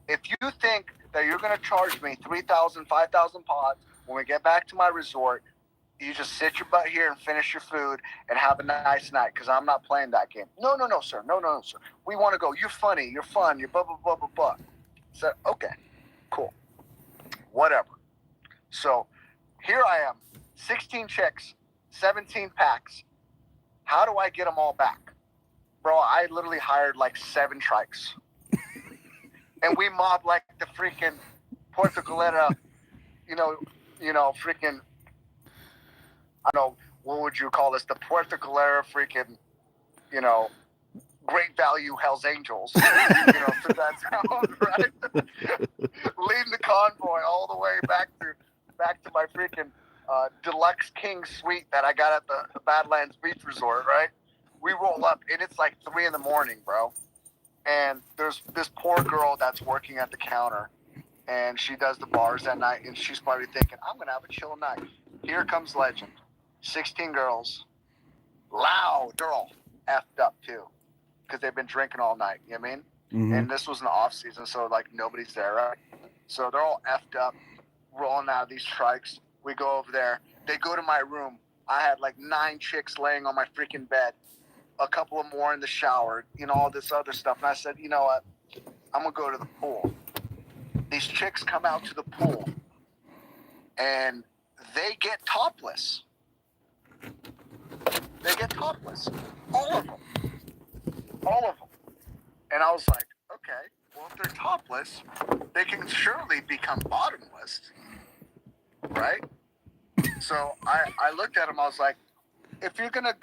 if you think that you're going to charge me 3,000, 5,000 pods when we get back to my resort, you just sit your butt here and finish your food and have a nice night because I'm not playing that game. No, sir. No, sir. We want to go. You're funny. You're fun. You're blah, blah, blah, blah, blah. So, okay, cool. Whatever. So here I am, 16 chicks, 17 packs. How do I get them all back? Bro, I literally hired like 7 trikes. And we mobbed like the freaking Puerto Galera, freaking, I don't know, what would you call this? The Puerto Galera freaking, Great Value Hell's Angels. For that sound, right? Leading the convoy all the way back to my freaking deluxe king suite that I got at the Badlands Beach Resort, right? We roll up and it's like 3 a.m, bro. And there's this poor girl that's working at the counter and she does the bars at night and she's probably thinking, I'm going to have a chill night. Here comes legend. 16 girls. Loud. They're all effed up too because they've been drinking all night. You know what I mean? Mm-hmm. And this was an off season, so like nobody's there, right? So they're all effed up, rolling out of these trikes. We go over there. They go to my room. I had like 9 chicks laying on my freaking bed. A couple of more in the shower, all this other stuff. And I said, you know what? I'm going to go to the pool. These chicks come out to the pool and they get topless. All of them. And I was like, okay, well, if they're topless, they can surely become bottomless. Right? So I looked at them. I was like, if you're gonna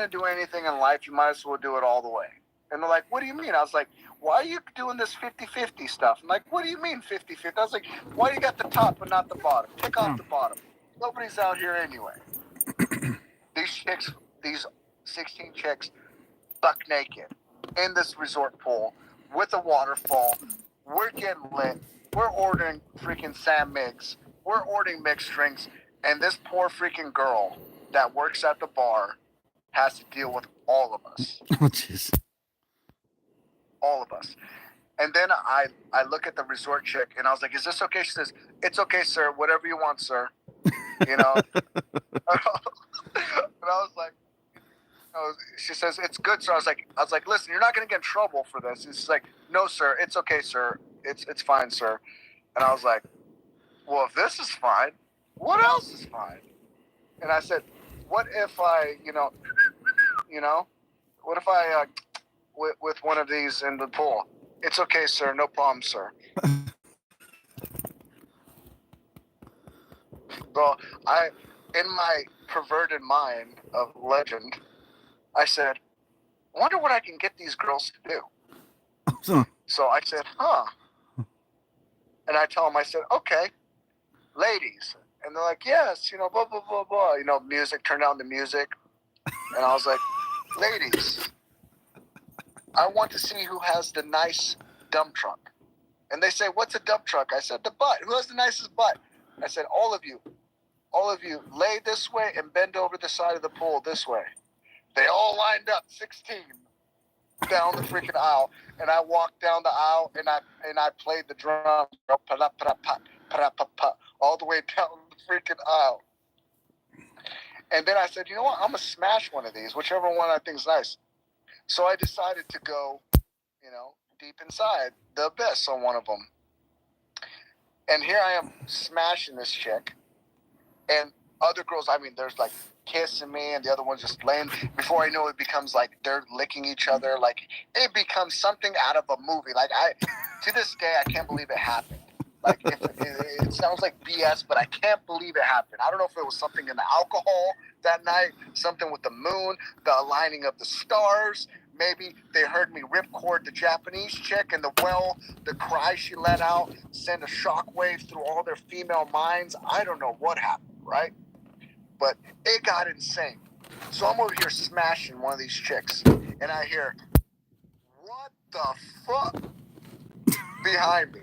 do anything in life, you might as well do it all the way. And they're like, what do you mean? I was like, why are you doing this 50-50 stuff? I'm like, what do you mean 50-50? I was like, why you got the top but not the bottom? Take off the bottom. Nobody's out here anyway. These 16 chicks, buck naked in this resort pool with a waterfall. We're getting lit. We're ordering freaking Sam Miggs. We're ordering mixed drinks. And this poor freaking girl that works at the bar has to deal with all of us. Oh, jeez. All of us. And then I look at the resort chick and I was like, is this okay? She says, it's okay, sir. Whatever you want, sir. And I was like, she says, it's good, sir. I was like, listen, you're not going to get in trouble for this. And she's like, no, sir. It's okay, sir. It's fine, sir. And I was like, well, if this is fine, what else is fine? And I said, what if I, what if I, with one of these in the pool? It's okay, sir. No problem, sir. So in my perverted mind of legend, I said, wonder what I can get these girls to do. So I said, and I tell them, I said, okay, ladies. And they're like, yes, blah, blah, blah, blah. Music, turn down the music. And I was like, ladies, I want to see who has the nice dump truck. And they say, what's a dump truck? I said, the butt. Who has the nicest butt? I said, all of you, lay this way and bend over the side of the pool this way. They all lined up, 16, down the freaking aisle, and I walked down the aisle and I played the drums all the way down the freaking aisle. And then I said, you know what? I'm gonna smash one of these, whichever one I think is nice. So I decided to go, deep inside the abyss on one of them. And here I am smashing this chick, and other girls, there's like kissing me, and the other one's just laying. Before I know it, becomes like they're licking each other. Like it becomes something out of a movie. Like to this day, I can't believe it happened. Like it sounds like BS, but I can't believe it happened. I don't know if it was something in the alcohol that night, something with the moon, the aligning of the stars. Maybe they heard me ripcord the Japanese chick, and the cry she let out sent a shockwave through all their female minds. I don't know what happened, right? But it got insane. So I'm over here smashing one of these chicks, and I hear, what the fuck? Behind me.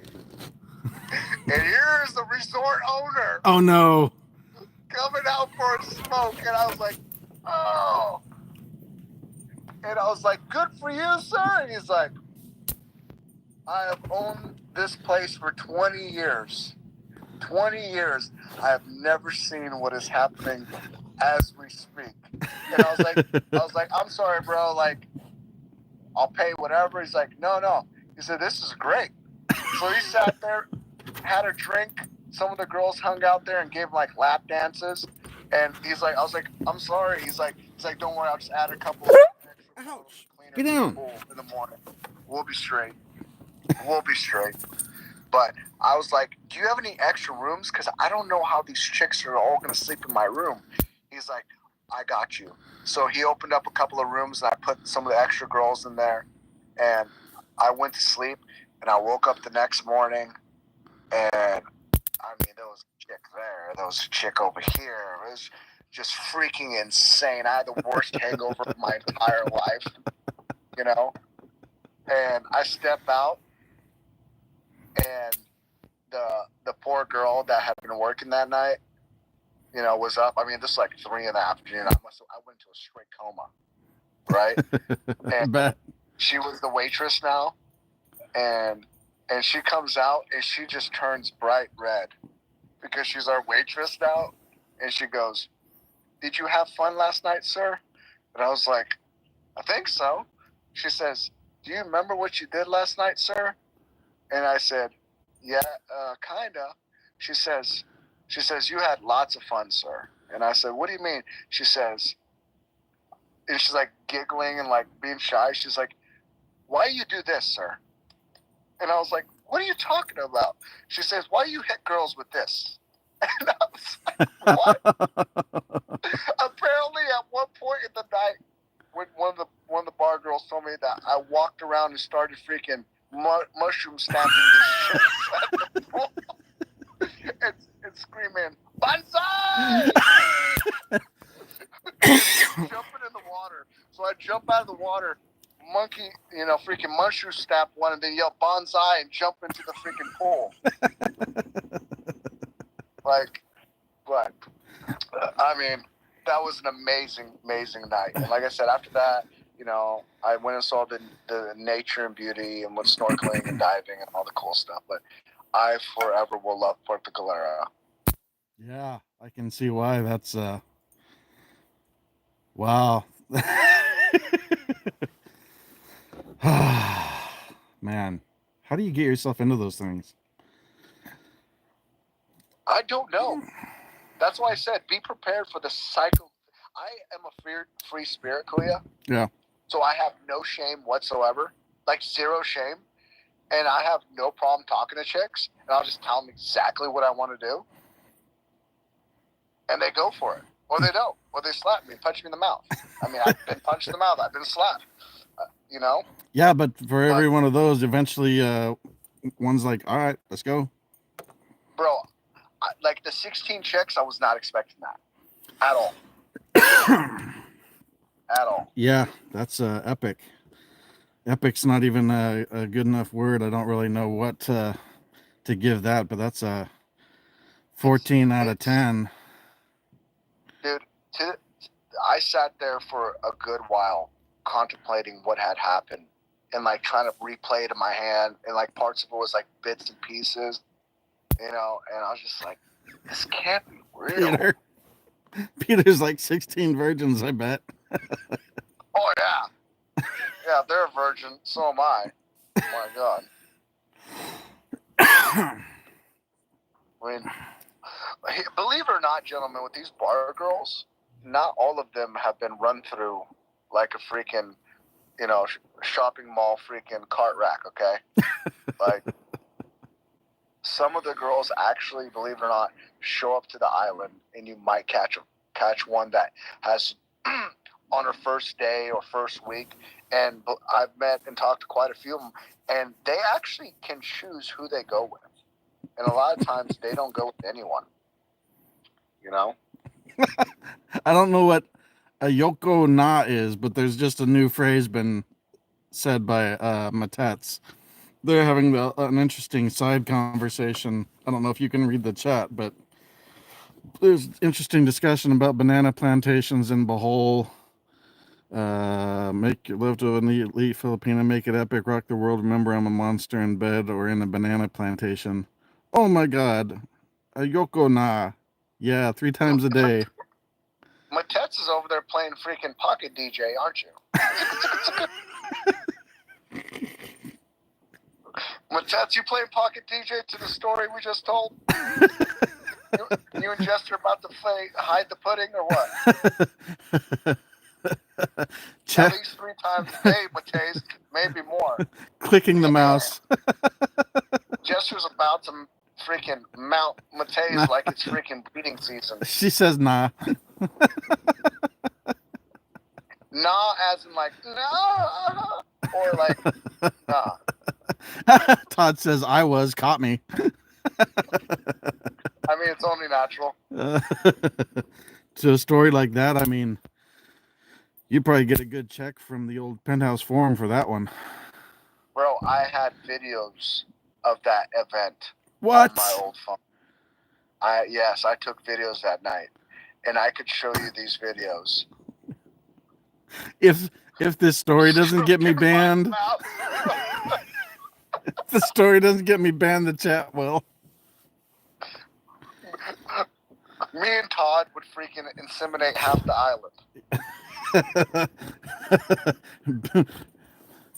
And here's the resort owner. Oh, no. Coming out for a smoke. And I was like, oh. And I was like, good for you, sir. And he's like, I have owned this place for 20 years. 20 years. I have never seen what is happening as we speak. And I was like, I'm sorry, bro. Like, I'll pay whatever. He's like, no. He said, this is great. So he sat there, had a drink. Some of the girls hung out there and gave like lap dances. And he's like, I was like, I'm sorry. He's like, don't worry, I'll just add a couple of extra Ouch. cleaner Get down. in the morning. We'll be straight. But I was like, do you have any extra rooms? Because I don't know how these chicks are all going to sleep in my room. He's like, I got you. So he opened up a couple of rooms, and I put some of the extra girls in there. And I went to sleep, and I woke up the next morning, and there was a chick there. There was a chick over here. It was just freaking insane. I had the worst hangover of my entire life, And I step out, and the poor girl that had been working that night, was up. This is like 3 in the afternoon. I went into a straight coma, right? And she was the waitress now, and she comes out and she just turns bright red because she's our waitress now, and she goes, "Did you have fun last night, sir?" And I was like, "I think so." She says, "Do you remember what you did last night, sir?" And I said, "Yeah, kinda." She says, "You had lots of fun, sir." And I said, "What do you mean?" She says, and she's like giggling and like being shy. She's like, "Why you do this, sir?" And I was like, "What are you talking about?" She says, "Why you hit girls with this?" And I was like, "What?" Apparently, at one point in the night, when one of the bar girls told me that I walked around and started freaking mushroom stamping these chicks at the pool and screaming, "Banzai!" Jumping in the water. So I jump out of the water, monkey, freaking mushroom stamp one, and then yell "Banzai" and jump into the freaking pool. That was an amazing, amazing night. And like I said, after that, I went and saw the nature and beauty and went snorkeling and diving and all the cool stuff. But I forever will love Puerto Galera. Yeah, I can see why. That's wow. Man, how do you get yourself into those things? I don't know. That's why I said be prepared for the cycle. I am a free spirit, Kuya. Yeah. So I have no shame whatsoever, like zero shame. And I have no problem talking to chicks. And I'll just tell them exactly what I want to do. And they go for it. Or they don't. Or they slap me and punch me in the mouth. I've been punched in the mouth. I've been slapped. Yeah, but for every one of those, eventually one's like, all right, let's go. Bro, like the 16 chicks, I was not expecting that. At all. At all. Yeah, that's epic. Epic's not even a good enough word. I don't really know what to give that, but that's 14 out of it's 10. Dude, I sat there for a good while contemplating what had happened and like trying to replay it in my hand, and like parts of it was like bits and pieces, and I was just like, this can't be real. Peter's like 16 virgins, I bet. Oh yeah. Yeah, they're a virgin, so am I. Oh my God. I mean, believe it or not, gentlemen, with these bar girls, not all of them have been run through like a freaking, shopping mall freaking cart rack, okay? Like, some of the girls actually, believe it or not, show up to the island, and you might catch one that has on her first day or first week. And I've met and talked to quite a few of them, and they actually can choose who they go with. And a lot of times they don't go with anyone. I don't know what a Yoko Na is, but there's just a new phrase been said by Matets. They're having an interesting side conversation. I don't know if you can read the chat, but there's interesting discussion about banana plantations in Bohol. Make your love to an elite Filipino, make it epic, rock the world. Remember, I'm a monster in bed or in a banana plantation. Oh my God, a Yoko Na. Yeah, 3 times a day. Matets is over there playing freaking pocket DJ, aren't you? Matets, you playing pocket DJ to the story we just told? You and Jester about to hide the pudding or what? At least 3 times a day, Matez, maybe more. Clicking the mouse. Jester's about to freaking mount Matez like it's freaking breeding season. She says nah. Nah, as in like, nah, or like, nah. Todd says, caught me. I mean, it's only natural. To a story like that, I mean, you'd probably get a good check from the old Penthouse Forum for that one. Bro, I had videos of that event on my old phone. Yes, I took videos that night, and I could show you these videos. If this story doesn't get me banned, if the story doesn't get me banned, the chat will. Me and Todd would freaking inseminate half the island.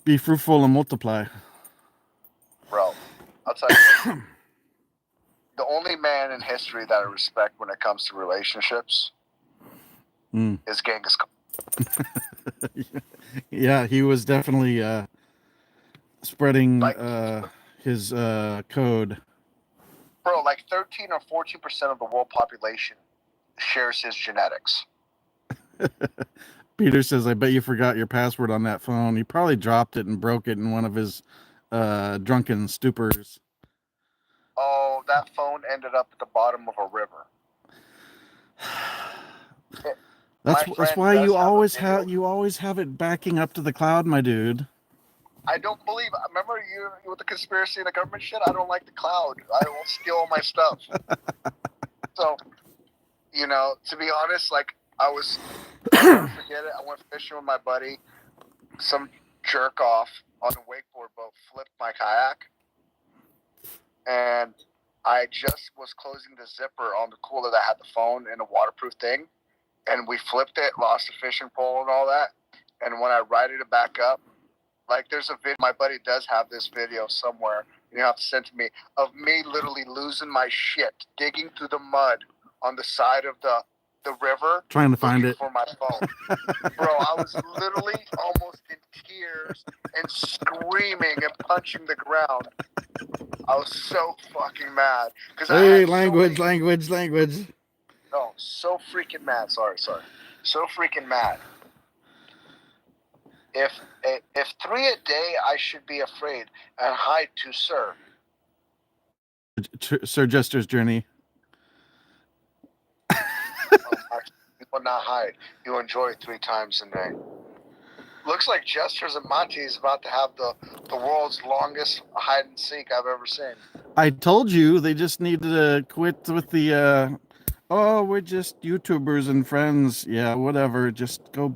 Be fruitful and multiply. Bro, I'll tell you, the only man in history that I respect when it comes to relationships is Genghis Khan. Yeah, he was definitely spreading his code. Bro, like 13 or 14% of the world population shares his genetics. Peter says, I bet you forgot your password on that phone. He probably dropped it and broke it in one of his drunken stupors. Oh, that phone ended up at the bottom of a river. That's why you always have it backing up to the cloud, my dude. I don't believe. Remember you with the conspiracy and the government shit? I don't like the cloud. I will steal all my stuff. So, to be honest, like I'll never forget it. I went fishing with my buddy. Some jerk off on a wakeboard boat flipped my kayak, and I just was closing the zipper on the cooler that had the phone in a waterproof thing, and we flipped it, lost the fishing pole and all that. And when I righted it back up, like there's a video, my buddy does have this video somewhere, you have to send to me, of me literally losing my shit, digging through the mud on the side of the river, trying to find it for my phone. Bro, I was literally almost in tears and screaming and punching the ground. I was so fucking mad. Hey, language. No, so freaking mad. Sorry. So freaking mad. If 3 a day, I should be afraid and hide to Sir. Sir Jester's journey. You will not hide. You enjoy 3 times a day. Looks like Jester's and Monty is about to have the world's longest hide and seek I've ever seen. I told you they just need to quit with the oh, we're just YouTubers and friends. Yeah, whatever. Just go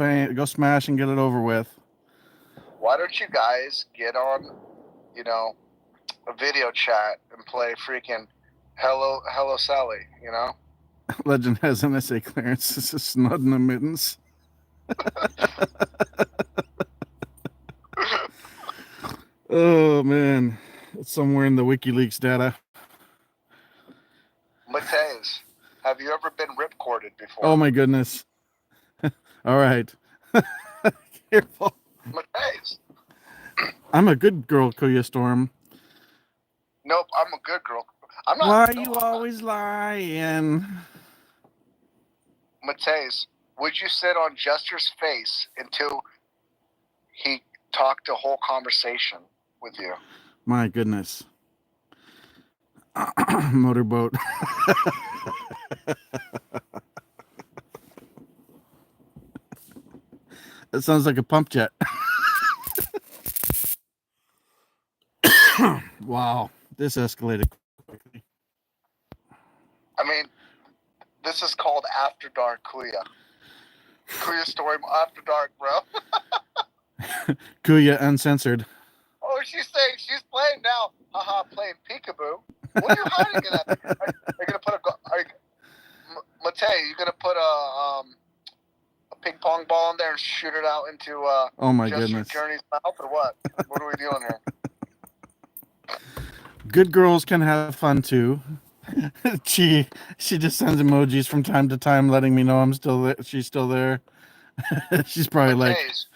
smash and get it over with. Why don't you guys get on, you know, a video chat and play freaking Hello Sally, you know? Legend has an SA clearance. This is not an admittance. Oh man, it's somewhere in the WikiLeaks data. Mateus, have you ever been ripcorded before? Oh my goodness. All right. Careful. Mateus. I'm a good girl, KuyaStorm. Nope, I'm a good girl. I'm not. Why no, you I'm always lying? Mateus, would you sit on Jester's face until he talked a whole conversation with you? My goodness. Motorboat. It sounds like a pump jet. Wow, this escalated quickly. I mean, this is called After Dark Kuya. KuyaStorm After Dark, bro. Kuya uncensored. Oh, she's saying she's playing now. Haha, playing peekaboo. What are you hiding in that? Are you gonna put Matei? You gonna put a ping pong ball in there and shoot it out into Oh my Jester's goodness. Journey's mouth, or what? What are we doing here? Good girls can have fun too. she just sends emojis from time to time, letting me know I'm still there. She's still there. She's probably Mateus,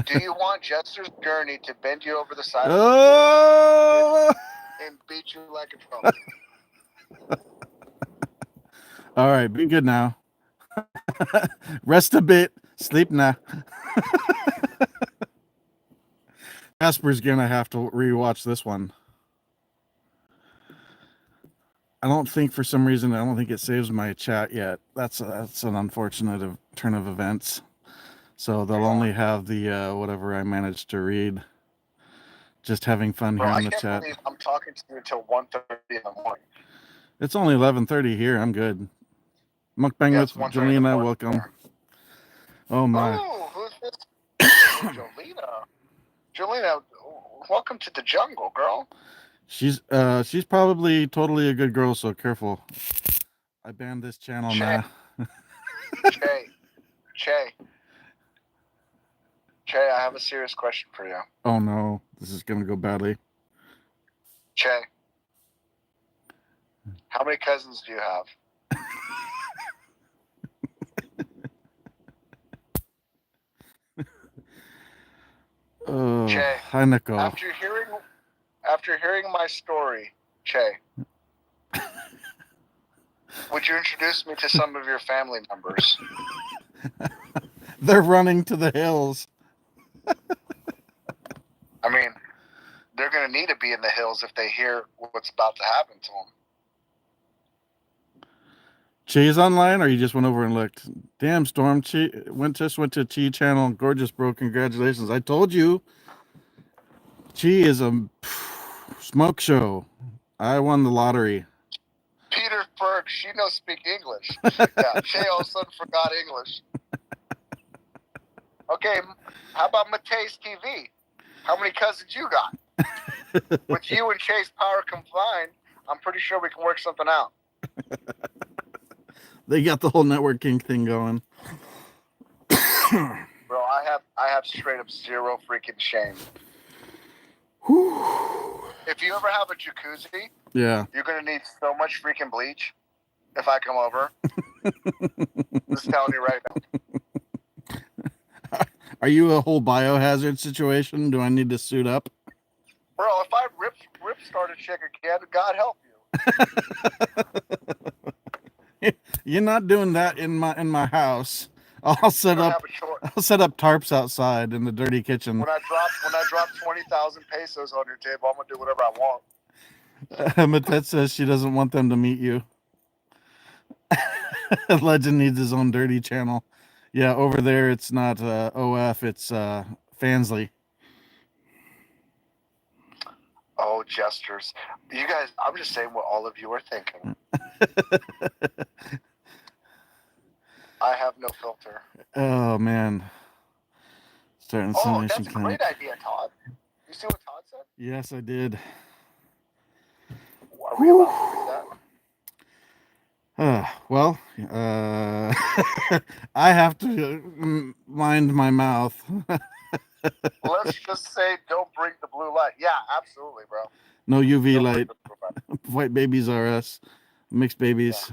do you want Jester's Journey to bend you over the side oh! of the and beat you like a drum? All right, be good now. Rest a bit. Sleep now. Casper's gonna have to rewatch this one. I don't think for some reason I don't think it saves my chat yet. That's an unfortunate turn of events. So they'll only have the whatever I managed to read. Just having fun Bro, here I in the can't chat. believe I'm talking to you until 1:30 in the morning. It's only 11:30 here. I'm good. Mukbang Yeah, with it's 1:30 in the Jelena. morning Welcome. there. Oh my. Oh, who's this? Jelena. Jelena, welcome to the jungle, girl. She's probably totally a good girl, so careful. I banned this channel now. Che, I have a serious question for you. Oh no, this is gonna go badly. Che, how many cousins do you have? Oh, Che, Hanako. after hearing my story, Che, would you introduce me to some of your family members? They're running to the hills. I mean, they're going to need to be in the hills if they hear what's about to happen to them. Chi's online, or you just went over and looked? Damn, Storm. Chi went to Chi channel. Gorgeous, bro. Congratulations. I told you. Chi is a smoke show. I won the lottery. Peter Berg, she knows speak English. Yeah, Che all of a sudden forgot English. Okay, how about Mate's TV? How many cousins you got? With you and Che's power combined, I'm pretty sure we can work something out. They got the whole networking thing going. Bro, I have straight up zero freaking shame. If you ever have a jacuzzi, yeah, you're gonna need so much freaking bleach. If I come over, just telling you right now. Are you a whole biohazard situation? Do I need to suit up? Bro, if I rip start a chick again, God help you. You're not doing that in my house. I'll set up tarps outside in the dirty kitchen. When I drop 20,000 pesos on your table, I'm gonna do whatever I want. Matet says she doesn't want them to meet you. Legend needs his own dirty channel. Yeah, over there it's not OF, it's Fansley. Oh, jesters. You guys, I'm just saying what all of you are thinking. I have no filter. Oh, man. Starting Oh, simulation that's a clinic. great idea, Todd. You see what Todd said? Yes, I did. Are we allowed to do that? Well, I have to mind my mouth. Let's just say don't bring the blue light. Yeah, absolutely, bro. No UV Don't light. bring the blue light. White babies are us. Mixed babies.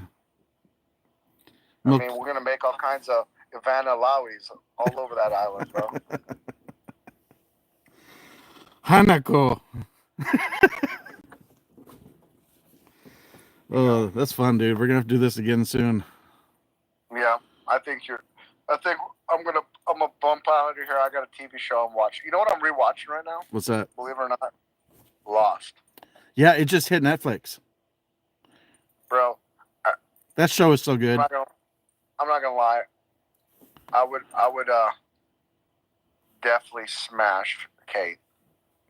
Yeah. I mean, we're going to make all kinds of Ivana Lawis all over that island, bro. Hanako. Oh, that's fun, dude. We're gonna have to do this again soon. Yeah, I think I'm gonna bump out of here. I got a TV show I'm watching. You know what I'm rewatching right now? What's that? Believe it or not, Lost. Yeah, it just hit Netflix. Bro, That show is so good. I'm not gonna lie. I would definitely smash Kate.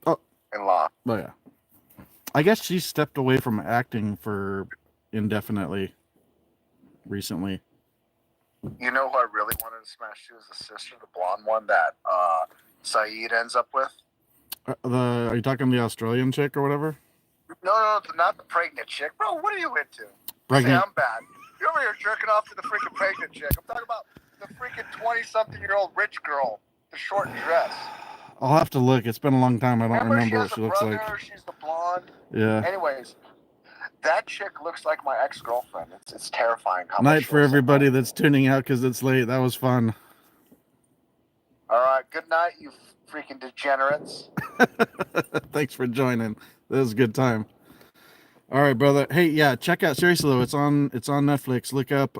Oh. In Lost. Oh yeah. I guess she stepped away from acting for indefinitely recently. You know who I really wanted to smash? She was the sister, the blonde one that Saeed ends up with. Are you talking the Australian chick or whatever? No, not the pregnant chick. Bro, what are you into? Pregnant. Say I'm bad. You're over here jerking off to the freaking pregnant chick. I'm talking about the freaking 20-something-year-old rich girl, the short dress. I'll have to look. It's been a long time. I don't remember what she she looks brother, like. She's the blonde. Yeah. Anyways, that chick looks like my ex-girlfriend. It's terrifying. How Night much for everybody that's tuning out because it's late. That was fun. All right. Good night, you freaking degenerates. Thanks for joining. That was a good time. All right, brother. Hey, yeah, check out, seriously though, it's on Netflix. Look up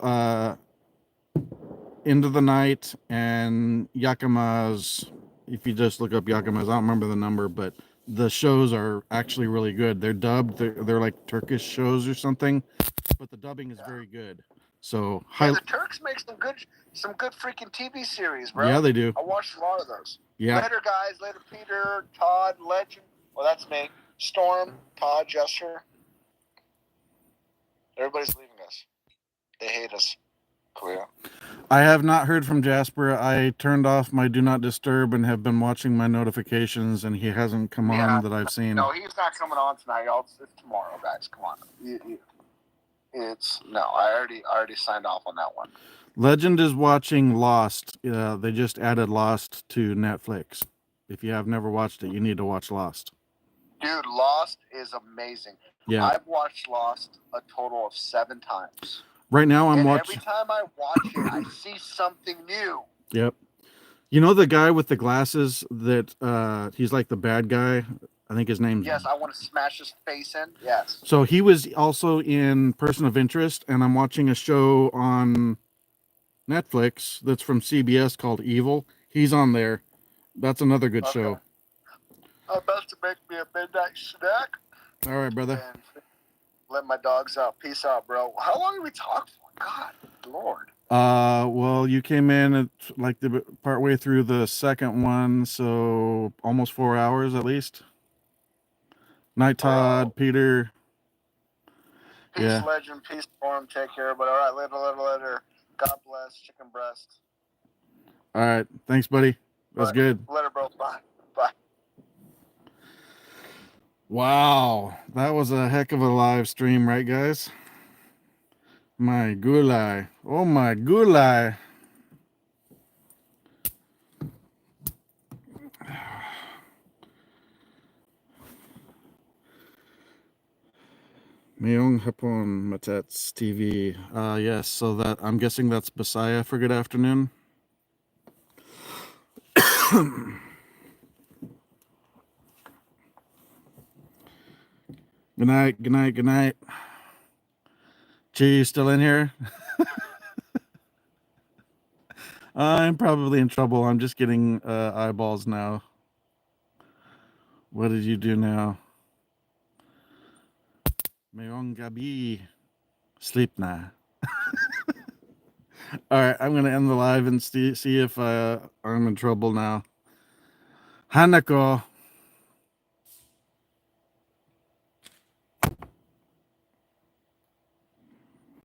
Into the Night and Yakima's. If you just look up Yakima's, I don't remember the number, but the shows are actually really good. They're dubbed. They're like Turkish shows or something, but the dubbing is very good. So the Turks make some good freaking TV series, bro. Yeah, they do. I watched a lot of those. Yeah. Later, guys. Later, Peter, Todd, Legend. Well, that's me. Storm, Todd, Jester. Everybody's leaving us. They hate us. Kuya. I have not heard from Jasper. I turned off my do not disturb and have been watching my notifications, and he hasn't come on that I've seen. No, he's not coming on tonight. It's tomorrow, guys. Come on. I already signed off on that one. Legend is watching Lost. They just added Lost to Netflix. If you have never watched it, you need to watch Lost. Dude, Lost is amazing. Yeah. I've watched Lost a total of 7 times. Right now I'm watching. Every time I watch it, I see something new. Yep. You know the guy with the glasses that he's like the bad guy? I think his name's... Yes, I want to smash his face in. Yes. So he was also in Person of Interest, and I'm watching a show on Netflix that's from CBS called Evil. He's on there. That's another good show. I'm about to make me a midnight snack. All right, brother. And let my dogs out. Peace out, bro. How long have we talked for? God, Lord. Well, you came in at like the partway through the second one, so almost 4 hours at least. Night, Todd, Peter. Peace, Legend. Peace, Storm. Take care. But all right, later. God bless. Chicken breast. All right. Thanks, buddy. That's good. Later, bro. Bye. Wow. That was a heck of a live stream, right, guys? My gulai. Oh, my gulai. Mayong Hapon Matats TV. Yes, so that I'm guessing that's Bisaya for good afternoon. Good night. Chi, you still in here? I'm probably in trouble. I'm just getting eyeballs now. What did you do now? Mayong gabi. Sleep na. All right, I'm going to end the live and see if I'm in trouble now. Hanako.